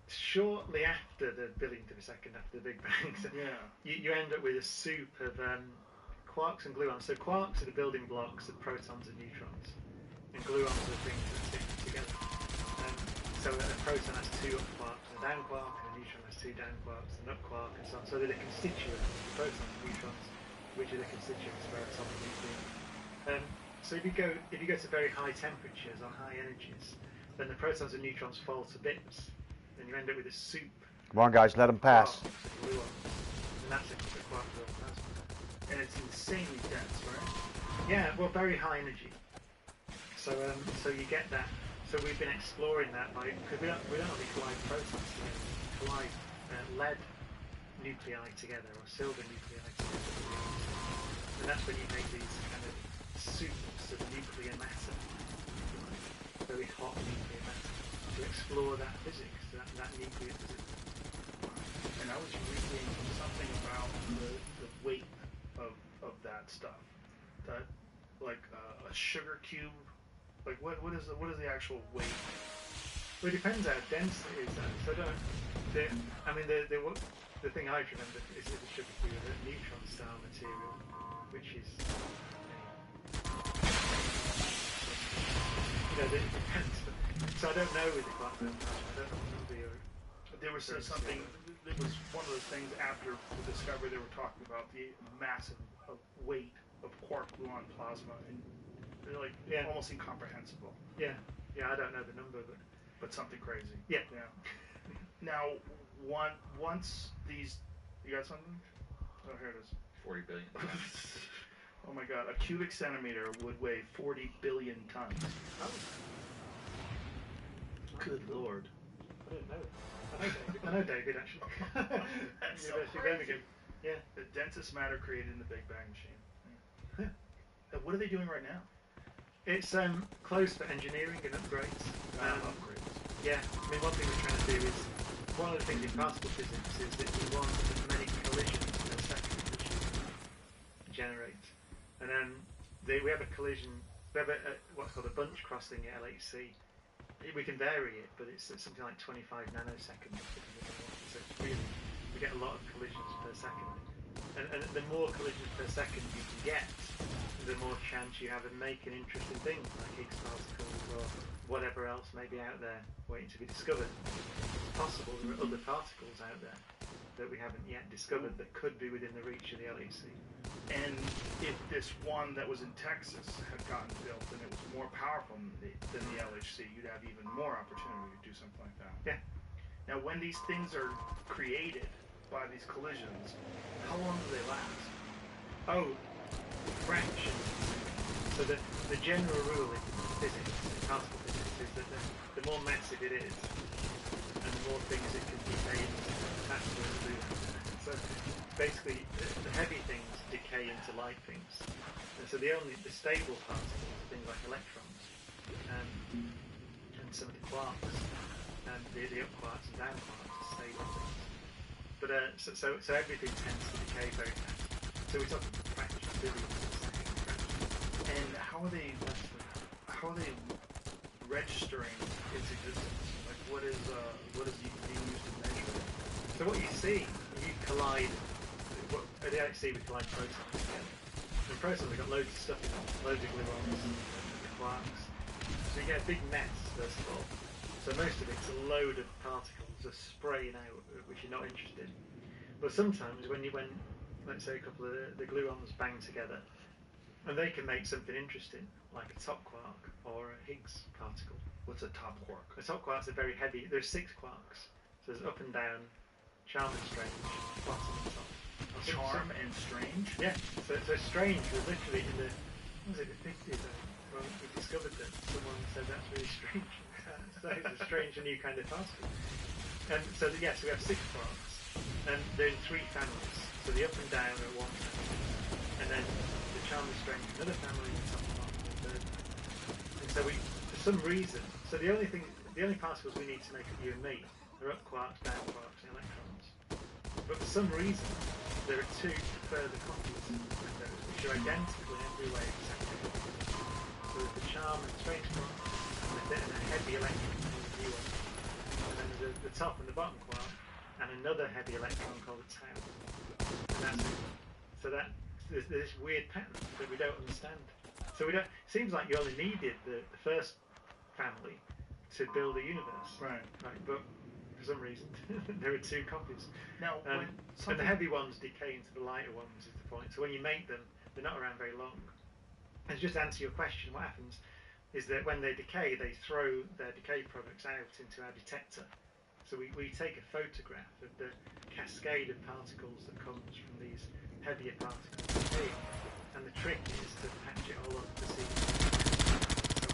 shortly after the billionth of a second after the Big Bang. So
Yeah.
you end up with a soup of quarks and gluons. So quarks are the building blocks of protons and neutrons, and gluons are the things that stick them together. So a proton has 2 up quarks and a down quark, and a neutron has 2 down quarks and an up quark, and so on. So they're the constituents, protons and neutrons, which are the constituents of our atomic nucleus. So if you go to very high temperatures or high energies, then the protons and neutrons fall to bits, and you end up with a soup.
Come on, guys, let them pass.
And that's a quark gluon plasma.
And it's insanely dense, right?
Yeah, well, very high energy. So you get that. So we've been exploring that because we don't only collide protons together, we collide lead nuclei together or silver nuclei together. And that's when you make these kind of soups of nuclear matter, very hot nuclear matter, to explore that physics, that nuclear physics.
And I was reading something about the weight of that stuff. That, like a sugar cube. Like what is the actual weight?
Well, it depends how dense it is. So the thing I remember is that the sugar cube is a neutron star material, which is it depends. So I don't know with the quark gluon plasma. I don't know what number you're.
There was something. It was one of those things after the discovery they were talking about the massive weight of quark gluon plasma and. They're like almost incomprehensible.
Yeah, I don't know the number,
but something crazy.
Yeah.
Now, once these, you got something? Oh, here it is.
40 billion tons.
Oh my god, a cubic centimeter would weigh 40 billion tons.
Oh.
Good lord.
I didn't know that. I know David actually.
That's so
University of
crazy.
Birmingham. Yeah.
The densest matter created in the Big Bang machine. Yeah. What are they doing right now?
It's closed for engineering and upgrades.
Upgrades.
Yeah, I mean, one thing we're trying to do is, one of the things in particle physics is that you want as many collisions per second as you generate. And we have a collision, we have what's called a bunch crossing at LHC. We can vary it, but it's something like 25 nanoseconds. So it's really, we get a lot of collisions per second. And the more collisions per second you can get, the more chance you have of making interesting things like Higgs particles or whatever else may be out there waiting to be discovered. It's possible there are other particles out there that we haven't yet discovered that could be within the reach of the LHC.
And if this one that was in Texas had gotten built and it was more powerful than the LHC, you'd have even more opportunity to do something like that.
Yeah.
Now, when these things are created by these collisions, how long do they last?
Oh, fraction. So the general rule in physics, in particle physics, is that the more massive it is, and the more things it can decay into, that's what it'll do. So basically, the heavy things decay into light things. And so the stable particles are things like electrons, and some of the quarks, and the up quarks and down quarks are stable things. But so everything tends to decay very fast. So we're talking fractions, billions of seconds, fractions.
And how are they registering its existence? Like, what is being used to measure it?
So what you see, you collide. At the LHC we collide protons together. And protons, we've got loads of stuff in them, loads of gluons, the quarks. So you get a big mess first of all. So most of it's a load of particles just spraying out, which you're not interested in. But sometimes when let's say a couple of the gluons bang together, and they can make something interesting, like a top quark or a Higgs particle.
What's a top quark?
The top quarks are very heavy. There's 6 quarks. So there's up and down, charm and strange, bottom and top.
Charm and strange?
Yeah. So strange was literally in the 50s when we discovered that. Someone said that's really strange. So it's a strange and new kind of particle. And so we have 6 quarks, and they're in 3 families. So the up and down are one family, and then the charm and strange another family, and top quark the third family. And so for some reason, so the only particles we need to make up you and me are up quarks, down quarks, and electrons. But for some reason, there are 2 further copies of those which are identical in every way except for so there's the charm and strange quark, and a heavy electron called the muon. And then there's the top and the bottom quark, and another heavy electron called the tau. And that's it. So there's this weird pattern that we don't understand. So it seems like you only needed the first family to build a universe.
Right.
But for some reason, there are 2 copies.
Now,
And the heavy ones decay into the lighter ones is the point. So when you make them, they're not around very long. And just to answer your question, what happens is that when they decay, they throw their decay products out into our detector. So we take a photograph of the cascade of particles that comes from these heavier particles decaying. And the trick is to patch it all up to see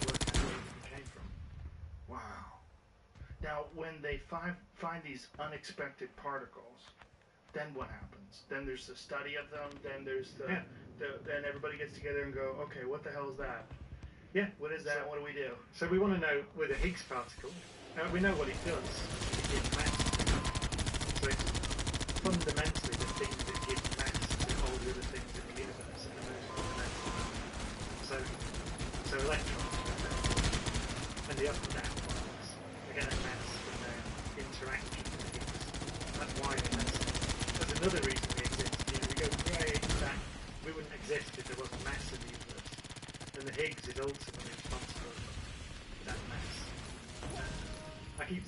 work out where it came from.
Wow. Now, when they find these unexpected particles, then what happens? Then there's the study of them. Then there's then everybody gets together and go, okay, what the hell is that?
Yeah.
What is that? What do we do?
So we want to know with a Higgs particle. We know what it does. It gives mass. So it's fundamentally the thing that gives mass to all the other things in the universe at the most fundamental. So electrons and the up and down quarks are going to mass from their interaction with Higgs. That's why they mass. That's another reason we exist. We go way back. We wouldn't exist if there wasn't mass in the universe. And the Higgs is ultimately responsible for that mass. I keep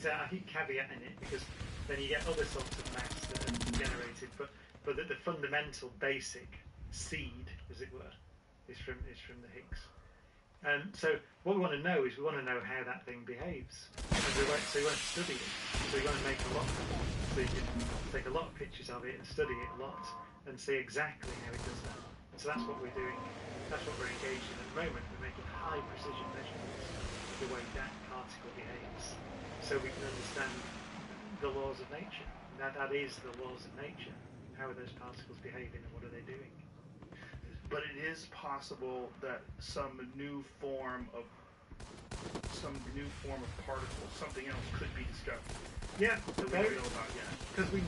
caveating it because then you get other sorts of mass that are generated, but the fundamental basic seed, as it were, is from the Higgs. So what we want to know is we want to know how that thing behaves. And so we want to study it. So we want to make a lot of it. So you can take a lot of pictures of it and study it a lot and see exactly how it does that. And so that's what we're doing. That's what we're engaged in at the moment. We're making high precision measurements of the way that particle behaves, so we can understand the laws of nature. That is the laws of nature. How are those particles behaving and what are they doing?
But it is possible that some new form of particle, something else, could be discovered.
Yeah,
That we don't know about yet.
because we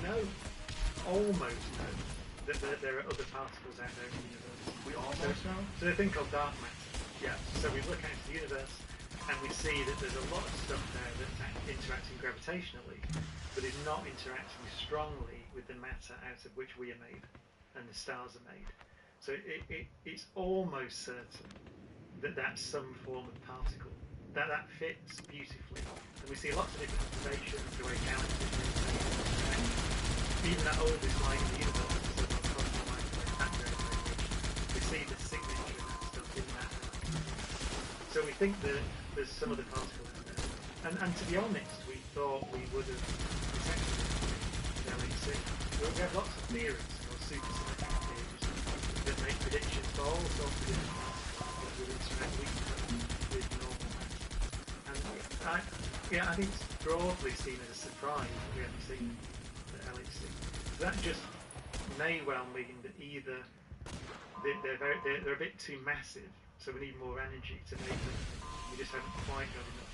almost know that there are other particles out there in the universe.
We almost know.
So they think of dark matter.
Yes.
So we look out into the universe and we see that there's a lot of stuff there that's interacting gravitationally, but is not interacting strongly with the matter out of which we are made and the stars are made. So it's almost certain that that's some form of particle. That fits beautifully. And we see lots of different observations, the way galaxies move. Even that oldest line in the universe, the cosmic line, we see the signature of that stuff in that line. So we think that there's some other particles in there. And to be honest, we thought we would have detected it in LHC. We have lots of theories, or supersymmetric theories, that make predictions for all sorts of different particles that would interact with normal matter. And I think it's broadly seen as a surprise that we haven't seen at LHC. That just may well mean that either they're a bit too massive, so we need more energy to make them. We just haven't quite got enough.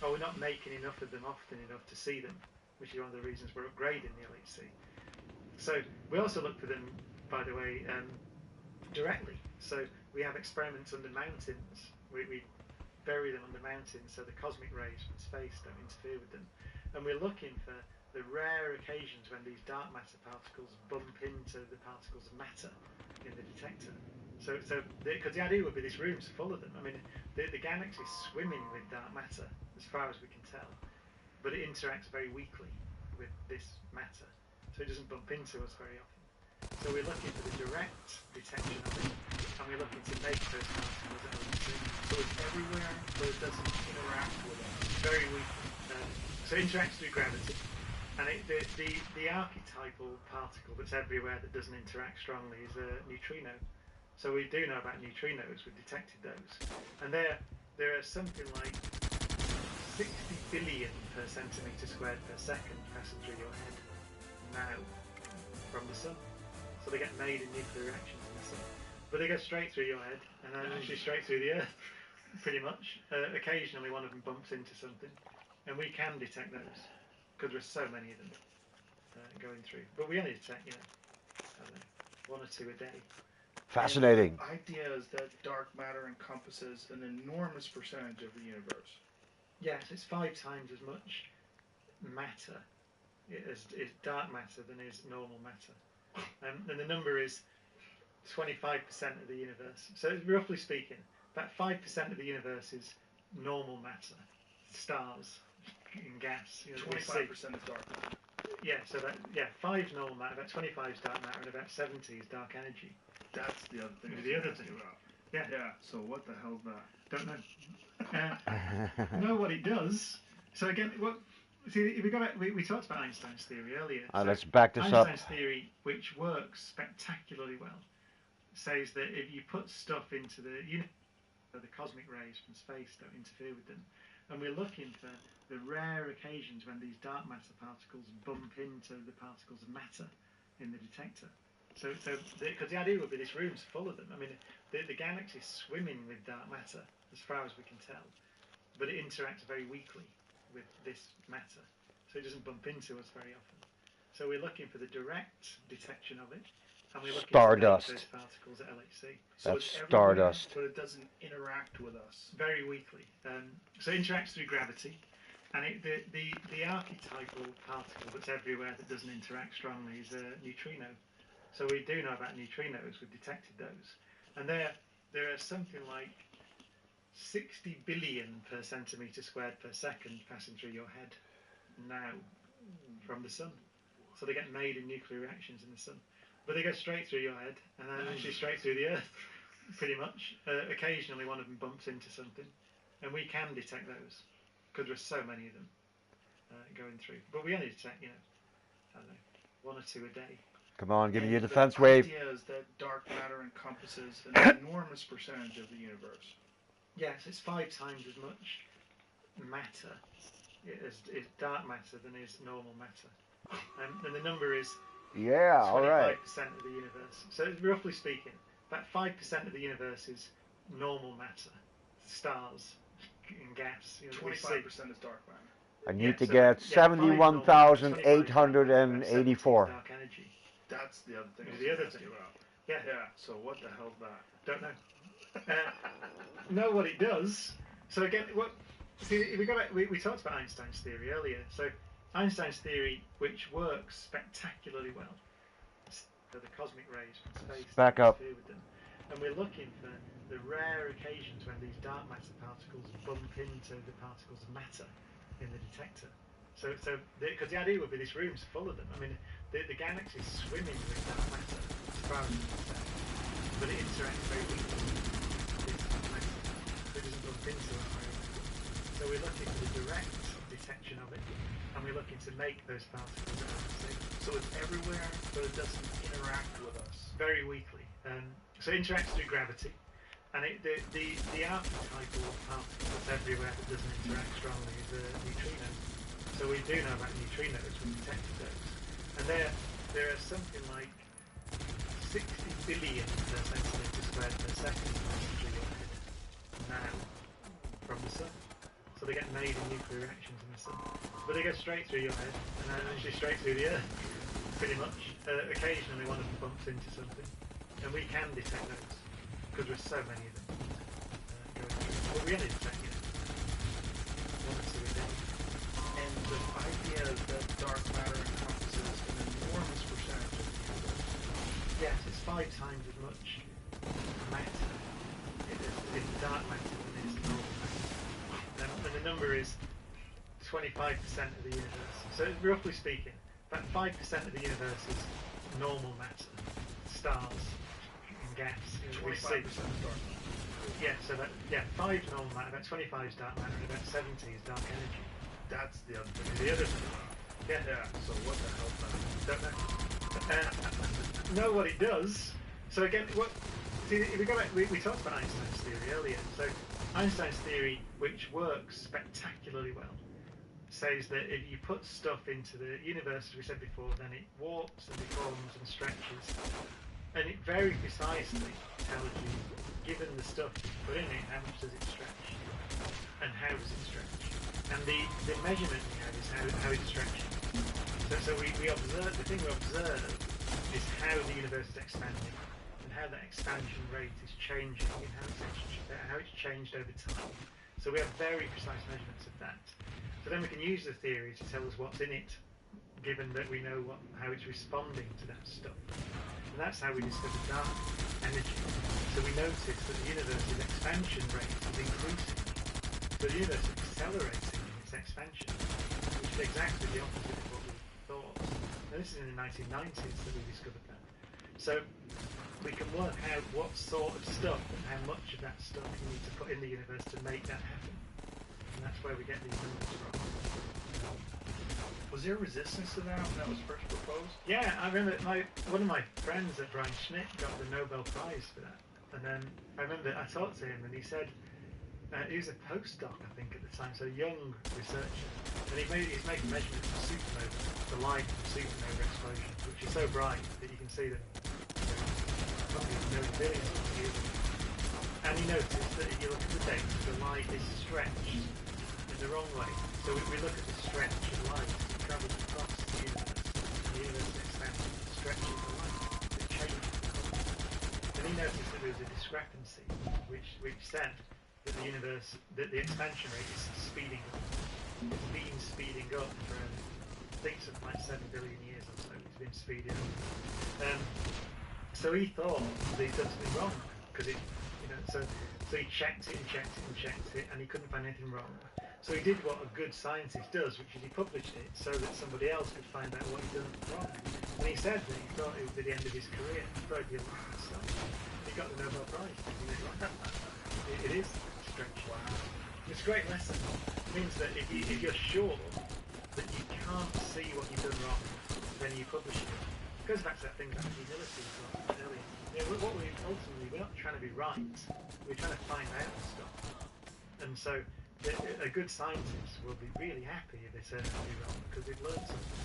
Or we're not making enough of them often enough to see them, which is one of the reasons we're upgrading the LHC. So we also look for them, by the way, directly. So we have experiments under mountains. We bury them under mountains so the cosmic rays from space don't interfere with them. And we're looking for the rare occasions when these dark matter particles bump into the particles of matter in the detector. So because the idea would be this room's full of them. I mean, the galaxy is swimming with dark matter as far as we can tell, but it interacts very weakly with this matter, so it doesn't bump into us very often. So we're looking for the direct detection of it, and we're looking to make those particles at LHC.
So it's everywhere, but it doesn't interact with us.
Very weakly. So it interacts through gravity, and the archetypal particle that's everywhere that doesn't interact strongly is a neutrino. So we do know about neutrinos, we've detected those. And there are something like 60 billion per centimetre squared per second passing through your head now from the sun. So they get made in nuclear reactions in the sun. But they go straight through your head, and then actually straight through the earth, pretty much. Occasionally one of them bumps into something, and we can detect those, because there's so many of them going through. But we only detect, I don't know, 1 or 2 a day.
Fascinating.
And the idea is that dark matter encompasses an enormous percentage of the universe.
Yes, it's 5 times as much matter is dark matter than is normal matter. And the number is 25% of the universe. So roughly speaking, about 5% of the universe is normal matter, stars in gas.
25% is dark matter.
Yeah, so 5 is normal matter, about 25 is dark matter, and about 70 is dark energy.
That's the other thing.
The other thing.
About.
Yeah.
Yeah. So what the hell's that?
Don't know. Know what it does. So again, we talked about Einstein's theory earlier.
Let's back this up.
Einstein's theory, which works spectacularly well, says that if you put stuff into the cosmic rays from space don't interfere with them, and we're looking for the rare occasions when these dark matter particles bump into the particles of matter in the detector. So because the idea would be this room's full of them. I mean, the galaxy is swimming with dark matter as far as we can tell, but it interacts very weakly with this matter, so it doesn't bump into us very often. So we're looking for the direct detection of it, and we're looking
Stardust.
to make those particles at LHC.
So
That's
it's
stardust.
but it doesn't interact with us.
Very weakly. So it interacts through gravity, and the archetypal particle that's everywhere that doesn't interact strongly is a neutrino. So we do know about neutrinos, we've detected those. And there are something like 60 billion per centimetre squared per second passing through your head now from the sun. So they get made in nuclear reactions in the sun. But they go straight through your head, and then actually straight through the earth, pretty much. Occasionally one of them bumps into something, and we can detect those because there's so many of them going through. But we only detect, I don't know, 1 or 2 a day.
Come on, give me your
And
defense
the
wave.
idea is that dark matter encompasses an enormous percentage of the universe.
Yes, it's 5 times as much matter is dark matter than is normal matter. And the number is
Yeah,
25%
all right.
of the universe. So roughly speaking, about 5% of the universe is normal matter, stars and gas.
25% is dark matter.
I need to
so,
get
5 normal matter, 25
71,884.
dark energy.
That's the other thing. I was
The other
gonna ask
thing.
you about.
Yeah.
Yeah. So what the hell's that?
Don't know. Know what it does. So again, we talked about Einstein's theory earlier. So Einstein's theory, which works spectacularly well, for the cosmic rays from space,
Back
that
up.
interfere with them, and we're looking for the rare occasions when these dark matter particles bump into the particles of matter in the detector. So because the idea would be this room's full of them. I mean, the galaxy is swimming with dark matter, as far as we can tell, but it interacts very weakly with this matter. It doesn't bump into it very well. So we're looking for the direct detection of it, and we're looking to make those particles safe.
So it's everywhere, but it doesn't interact with us.
Very weakly. So it interacts through gravity, and the archetypal particle that's everywhere that doesn't interact strongly is a neutrino. So we do know about neutrinos, we detected those. And there are something like 60 billion per centimetre squared per second passing through your head now from the sun. So they get made in nuclear reactions in the sun. But they go straight through your head and then actually straight through the earth, pretty much. Occasionally one of them bumps into something. And we can detect those because there's so many of them going through. But we only detect, 1 or 2 a day.
And the idea that dark matter encompasses an enormous percentage of the universe.
Yes, it's 5 times as much matter in dark matter than is normal matter. And the number is 25% of the universe. So roughly speaking, about 5% of the universe is normal matter, stars and gas.
25% is dark matter.
Yeah, so 5 is normal matter, about 25 is dark matter, and about 70 is dark energy.
That's the other thing.
The other thing. Yeah.
So what the hell's that?
Don't know. Know what it does. So again, we talked about Einstein's theory earlier. So Einstein's theory, which works spectacularly well, says that if you put stuff into the universe, as we said before, then it warps and deforms and stretches, and it very precisely tells you, given the stuff you put in it, how much does it stretch, and how does it stretch. And the measurement we have is how it's stretching. So we observe, the thing we observe is how the universe is expanding and how that expansion rate is changing and how it's changed over time. So we have very precise measurements of that. So then we can use the theory to tell us what's in it, given that we know how it's responding to that stuff. And that's how we discover dark energy. So we notice that the universe's expansion rate is increasing. So the universe is accelerating in its expansion, which is exactly the opposite of what we thought. Now this is in the 1990s that we discovered that. So we can work out what sort of stuff and how much of that stuff you need to put in the universe to make that happen. And that's where we get these numbers from.
Was there resistance to that when that was first proposed?
Yeah, I remember one of my friends at Brian Schmidt got the Nobel Prize for that. And then I remember I talked to him and he said, he was a postdoc, I think, at the time, so a young researcher. And he's making measurements of supernova, the light from supernova explosions, which is so bright that you can see them probably billions of years. And he noticed that if you look at the data, the light is stretched in the wrong way. So we look at the stretch of light that travels across the universe. And the universe expands, stretching the light, it changes the colour. And he noticed that there was a discrepancy, which said that the expansion rate is speeding up. It's been speeding up for, I think, something like 7 billion years or so. It's been speeding up. So he thought that he'd done something wrong, because so he checked it and checked it and checked it, and he couldn't find anything wrong. So he did what a good scientist does, which is he published it so that somebody else could find out what he'd done wrong. And he said that he thought it would be the end of his career. He thought he'd be a laughing stock. He got the Nobel Prize. It is strange. Wow. It's a great lesson. It means that if you're sure that you can't see what you've done wrong, then you publish it. It goes back to that thing about humility as well earlier. You know, what we ultimately, we're not trying to be right. We're trying to find out stuff. And so a good scientist will be really happy if they turn out to be wrong because they've learned something.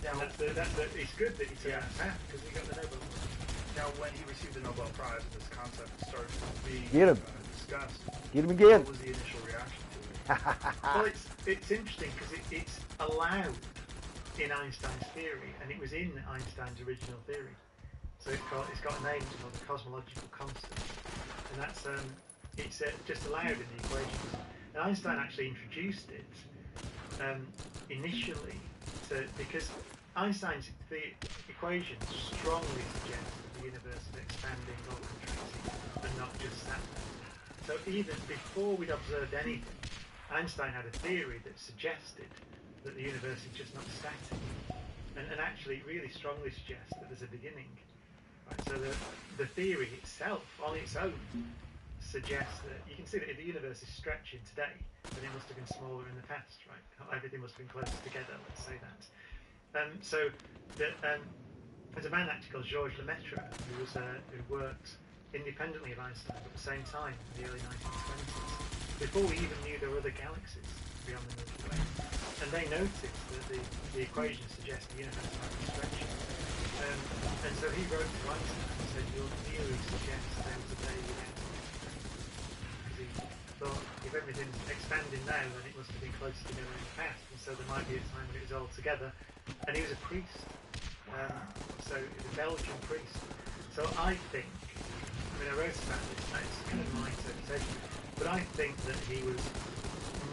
Now, it's good that he turned out path because he got the Nobel Prize.
Now, when he received the Nobel Prize, this concept started being discussed.
Get him again.
What was the initial reaction to it?
Well, it's interesting because it's allowed in Einstein's theory, and it was in Einstein's original theory. So it's got a name. It's called the cosmological constant, and that's it's just allowed in the equations. And Einstein actually introduced it initially because Einstein's equations strongly suggest that the universe is expanding or contracting and not just static. So even before we'd observed anything, Einstein had a theory that suggested that the universe is just not static, and actually really strongly suggests that there's a beginning. Right? So the theory itself, on its own, suggests that you can see that if the universe is stretching today, then it must have been smaller in the past, right? Everything must have been closer together, let's say that. There's a man actually called Georges Lemaitre who worked independently of Einstein but at the same time in the early 1920s, before we even knew there were other galaxies beyond the Milky Way. And they noticed that the equations suggest the universe might be stretching. And so he wrote to Einstein and said, your theory suggests there was a day without because he thought if everything's expanding now, then it must have been closer together in the past, and so there might be a time when it was all together. And he was a priest, so he was a Belgian priest. So I think, I wrote about this, and it's kind of my interpretation, but I think that he was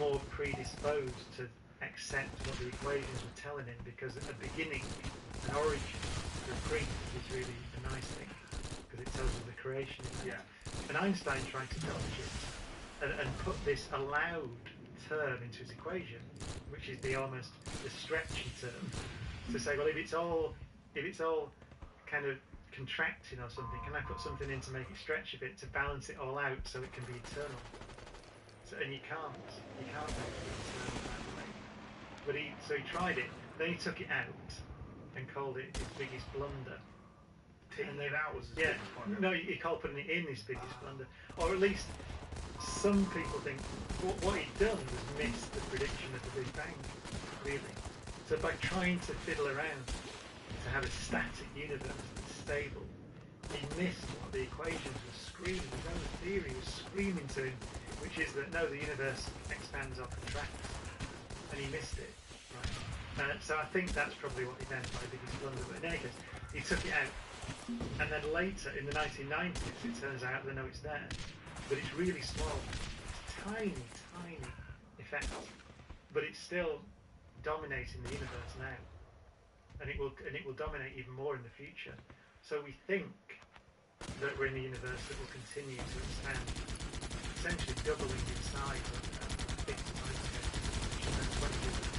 more predisposed to accept what the equations were telling him, because at the beginning, an origin, the priest is really a nice thing, because it tells you the creation event. Yeah. And Einstein tried to dodge it and put this allowed term into his equation, which is the stretchy term, to say, well, if it's all kind of contracting or something, can I put something in to make it stretch a bit to balance it all out so it can be eternal? So, and you can't make it eternal that way. But he tried it, then he took it out and called it his biggest blunder.
Taking it out was his biggest blunder?
No, he called putting it in his biggest blunder, or at least some people think what he'd done was miss the prediction of the Big Bang, really. So by trying to fiddle around to have a static universe that's stable, he missed what the equations were screaming, his own theory was screaming to him, which is that no, the universe expands or contracts, and he missed it. Right? So I think that's probably what he meant by biggest blunder. But in any case, he took it out, and then later in the 1990s, it turns out that no, it's there. But it's really small. It's tiny effect. But it's still dominating the universe now. And it will dominate even more in the future. So we think that we're in a universe that will continue to expand, essentially doubling in size over 50 times ago, which is 20 billion.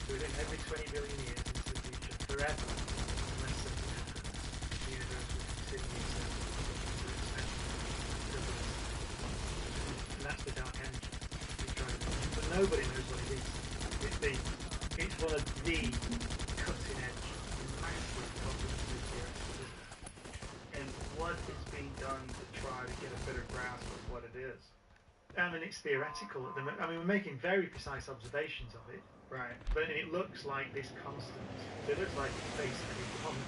So within every 20 billion years into the future, forever, unless something happens, the universe will continue to expand. And that's the dark energy. But nobody knows what it is. It's one of the cutting edge, massive problems with theoretical.
And what is being done to try to get a better grasp of what it is?
It's theoretical at the moment. We're making very precise observations of it.
Right.
But it looks like this constant. So it looks like it's basically one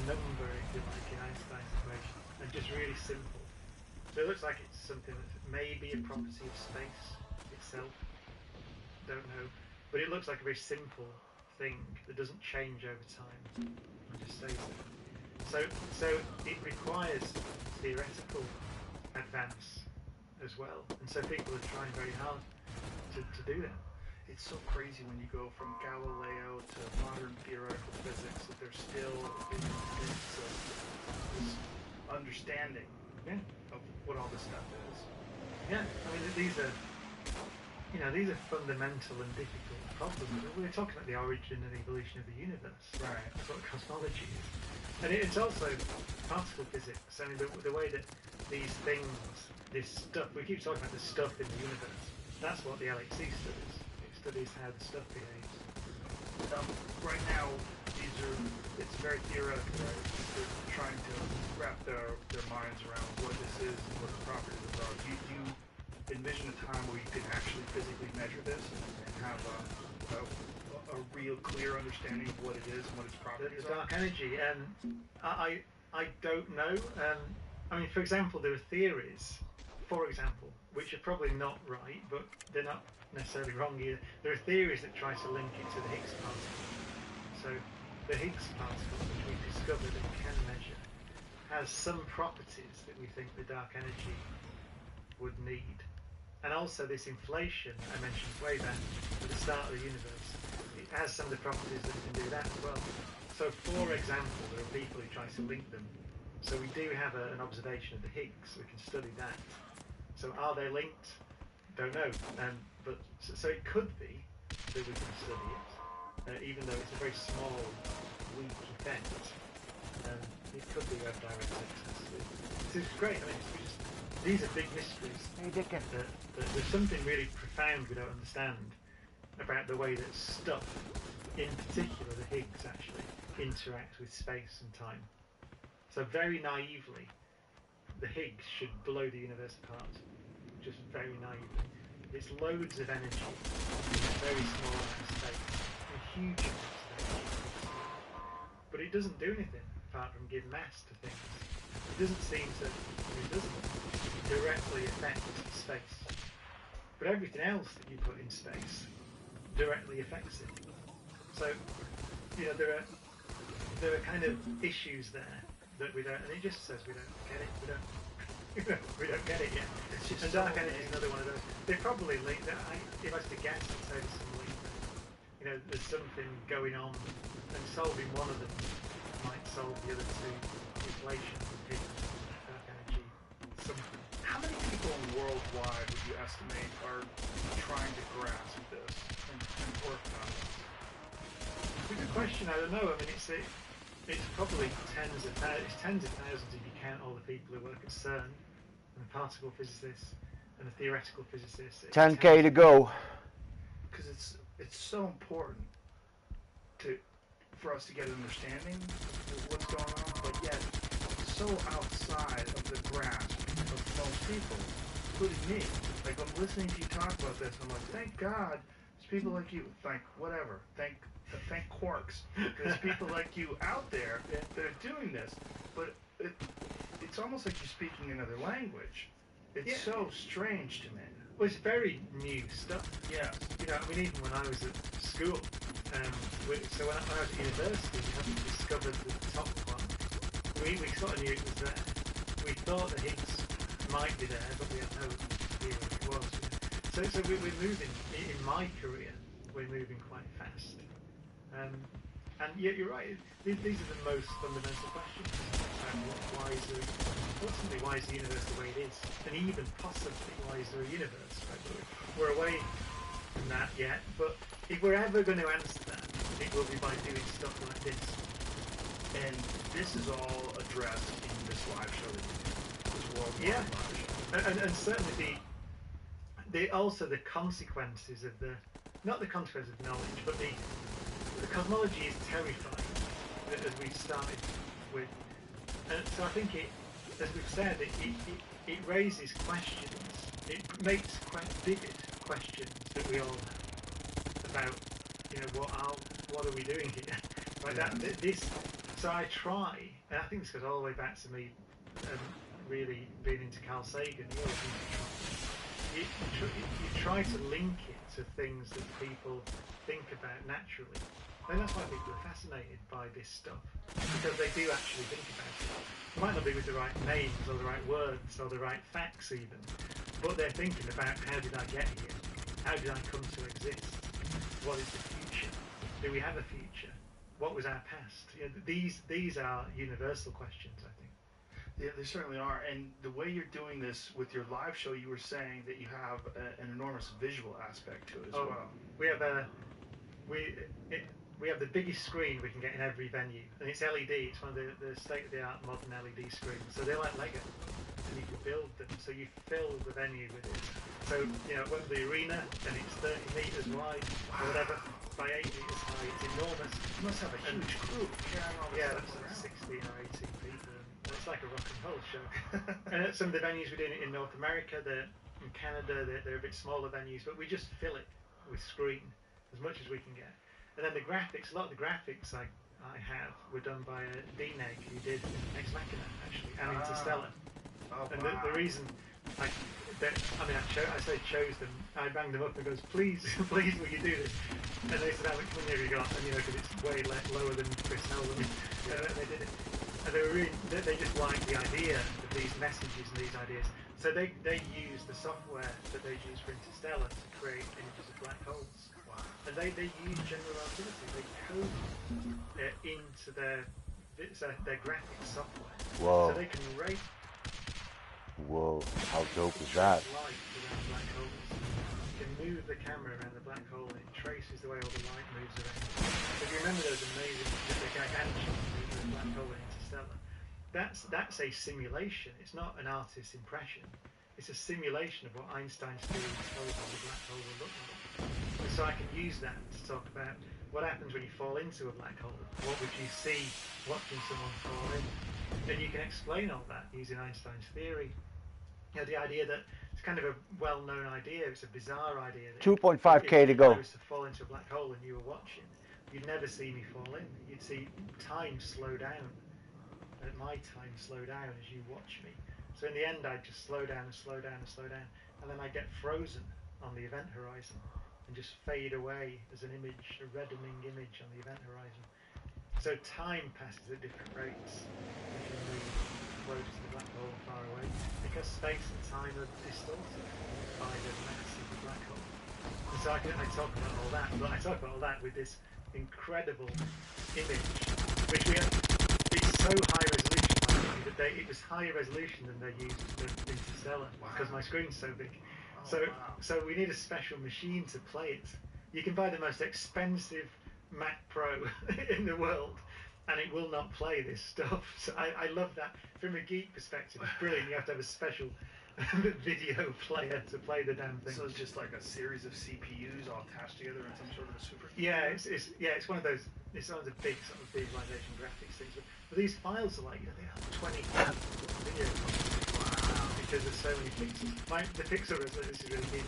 number, if you like, in Einstein's equation, and just really simple. So it looks like it's something that may be a property of space itself. Don't know. But it looks like a very simple thing that doesn't change over time. It just stays there. So it requires theoretical advance as well. And so people are trying very hard to do that.
It's so crazy when you go from Galileo to modern theoretical physics that there's still this understanding of what all this stuff is.
Yeah, these are these are fundamental and difficult problems. We're talking about the origin and evolution of the universe.
Right.
That's what cosmology is. And it's also particle physics. I mean, the way that these things, this stuff, we keep talking about the stuff in the universe. That's what the LHC studies. It studies how the stuff behaves.
Right now, it's very theoretical, right? They're trying to wrap their minds around what this is and what the properties are. Do you envision a time where you can actually physically measure this and have a real clear understanding of what it is and what its properties
The
are?
dark energy. I don't know. I mean, for example, there are theories, which are probably not right, but they're not necessarily wrong either. There are theories that try to link it to the Higgs particle. So the Higgs particle, which we've discovered and can measure, has some properties that we think the dark energy would need. And also this inflation I mentioned way back at the start of the universe, it has some of the properties that can do that as well. So for example, there are people who try to link them. So we do have an observation of the Higgs, we can study that. So are they linked? Don't know. But so it could be that we can study it, even though it's a very small, weak effect. It could be of direct access. It's great. I mean, these are big mysteries.
Hey, Dickon.
There's something really profound we don't understand about the way that stuff, in particular the Higgs, actually interacts with space and time. So very naively, the Higgs should blow the universe apart. Just very naively. It's loads of energy in a very small amount of space, and huge amounts of energy. But it doesn't do anything apart from give mass to things. It doesn't seem to, it doesn't directly affect space. But everything else that you put in space directly affects it. So, there are kind of issues there that we don't, and it just says we don't get it. We don't get it yet.
It's just
and dark energy is another one of those. They probably link that. If I was to guess, I'd say there's some link there. There's something going on, and solving one of them might solve the other two. Inflation, dark energy, something.
How many people worldwide would you estimate are trying to grasp this and working on it?
It's a good question. I don't know. I mean, it's probably tens of thousands if you count all the people who work at CERN and the particle physicists and the theoretical physicists.
10K to go.
Because it's so important for us to get an understanding of what's going on, but yet so outside of the grasp of most people, including me. Like, I'm listening to you talk about this, and I'm like, thank God there's people like you. Thank quarks. There's people like you out there that are doing this. But it's almost like you're speaking another language. It's so strange to me.
Well, it's very new stuff.
Yeah.
I mean, even when I was at school, so when I was at university, we hadn't discovered the top one. We sort of knew it was there. We thought the Higgs might be there, but we had no idea what it was. So we're moving, in my career, we're moving quite fast. And you're right, these are the most fundamental questions. Why is the universe the way it is? And even possibly, why is there a universe? Right? We're away from that yet, but if we're ever going to answer that, it will be by doing stuff like this.
And this is all addressed in this live show that you do, this worldwide live show.
And certainly also the consequences of not the consequences of knowledge, but the cosmology is terrifying, as we started with. And so I think as we've said, it raises questions. It makes quite vivid questions that we all have about, what are we doing here? Like so I try, and I think this goes all the way back to me really being into Carl Sagan. You try to link it to things that people think about naturally. And that's why people are fascinated by this stuff, because they do actually think about it. It might not be with the right names or the right words or the right facts even, but they're thinking about, how did I get here? How did I come to exist? What is the future? Do we have a future? What was our past? These are universal questions, I think.
Yeah, they certainly are. And the way you're doing this with your live show, you were saying that you have an enormous visual aspect to it as well.
We have we it, we have the biggest screen we can get in every venue, and it's LED. It's one of the state-of-the-art modern LED screens. So they're like Lego, and you can build them. So you fill the venue with it. So at Wembley Arena, and it's 30 meters wide or whatever by 8 meters high. It's enormous.
You must have a huge crew carrying all this
Yeah,
stuff
that's
around.
16 or 18 people. It's like a rock and roll show. And at some of the venues we're doing it in North America, in Canada, they're a bit smaller venues, but we just fill it with screen as much as we can get. And then the graphics, a lot of the graphics I have were done by D-Neg, who did Ex Machina actually, and Interstellar.
Oh,
And
wow.
the reason I chose them. I rang them up and goes, please, please, will you do this? And they said, how much money have you got? And because it's way lower than Chris Nolan. And they did it. And they just liked the idea of these messages and these ideas. So they use the software that they use for Interstellar to create images of black holes.
Wow.
And they use general relativity. They code into their graphics software.
Whoa.
So they can rate
Whoa, how dope is that?
light around black holes. You can move the camera around the black hole and it traces the way all the light moves around. If you remember those amazing, the gigantic movement of the black hole in Interstellar, that's a simulation. It's not an artist's impression. It's a simulation of what Einstein's theory told us the black hole will look like. And so I can use that to talk about what happens when you fall into a black hole. What would you see watching someone fall in? And you can explain all that using Einstein's theory. The idea that it's kind of a well-known idea, it's a bizarre idea. That
2.5K to go.
If I was to fall into a black hole and you were watching, you'd never see me fall in. You'd see time slow down. My time slow down as you watch me. So in the end, I'd just slow down and slow down and slow down. And then I'd get frozen on the event horizon and just fade away as an image, a reddening image on the event horizon. So time passes at different rates if you move close to the black hole or far away, because space and time are distorted by the mass of the black hole. And so I talk about all that, but I talk about all that with this incredible image, which it's so high resolution, by the way, that it was higher resolution than they used for Interstellar, because my screen's so big. So we need a special machine to play it. You can buy the most expensive Mac Pro in the world, and it will not play this stuff. So I love that. From a geek perspective, it's brilliant. You have to have a special video player to play the damn thing.
So it's just like a series of CPUs all attached together in some sort of a supercomputer?
Yeah, it's one of those. It's one of the big sort of visualization graphics things. But these files are like they are 20 video because there's so many pixels. The pixel resolution, this is really neat.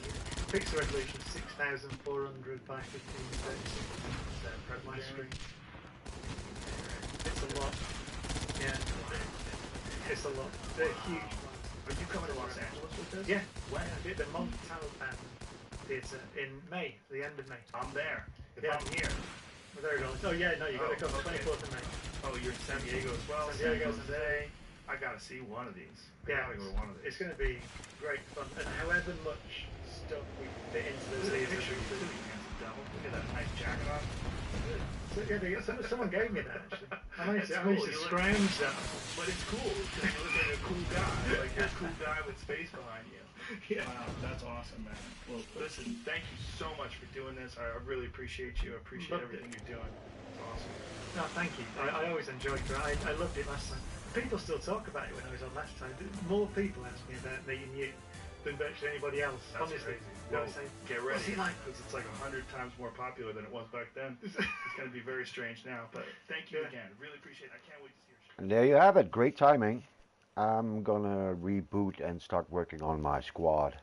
Pixel resolution is 6,400 by 1536. My screen. It's a lot. Yeah. It's a lot. They're huge ones.
Are you coming to Los Angeles with this?
Yeah. When? I did the Montalban Theatre in May, the end of May.
I'm there. If
Yeah.
I'm here.
Well, there we go. Oh yeah, no, you got to come.
Okay.
24th of May.
Oh, you're in San Diego as well.
San Diego,
Jose. I gotta see one of these.
Yeah,
I gotta go to one of these.
it's going to be great fun, and however much stuff we fit into the theatre.
Picture you too. Look at that nice jacket on.
So, yeah, someone gave me that actually. I managed to
That's cool.
scrounge that.
But it's cool because you look like a cool guy. Like you're a cool guy with space behind you.
Yeah.
Wow, that's awesome, man. Well, listen, thank you so much for doing this. I really appreciate you. I appreciate everything you're doing. It's awesome.
No, thank you. I always enjoyed it. I loved it last time. People still talk about it when I was on last time. More people ask me about meeting you than virtually anybody else.
That's
honestly.
crazy.
You know
Well,
what I'm saying?
get ready.
What's he like?
Because it's like 100 times more popular than it was back then. It's going to be very strange now. But thank you again. Really appreciate it. I can't wait to see your show.
And there you have it. Great timing. I'm gonna reboot and start working on my squad.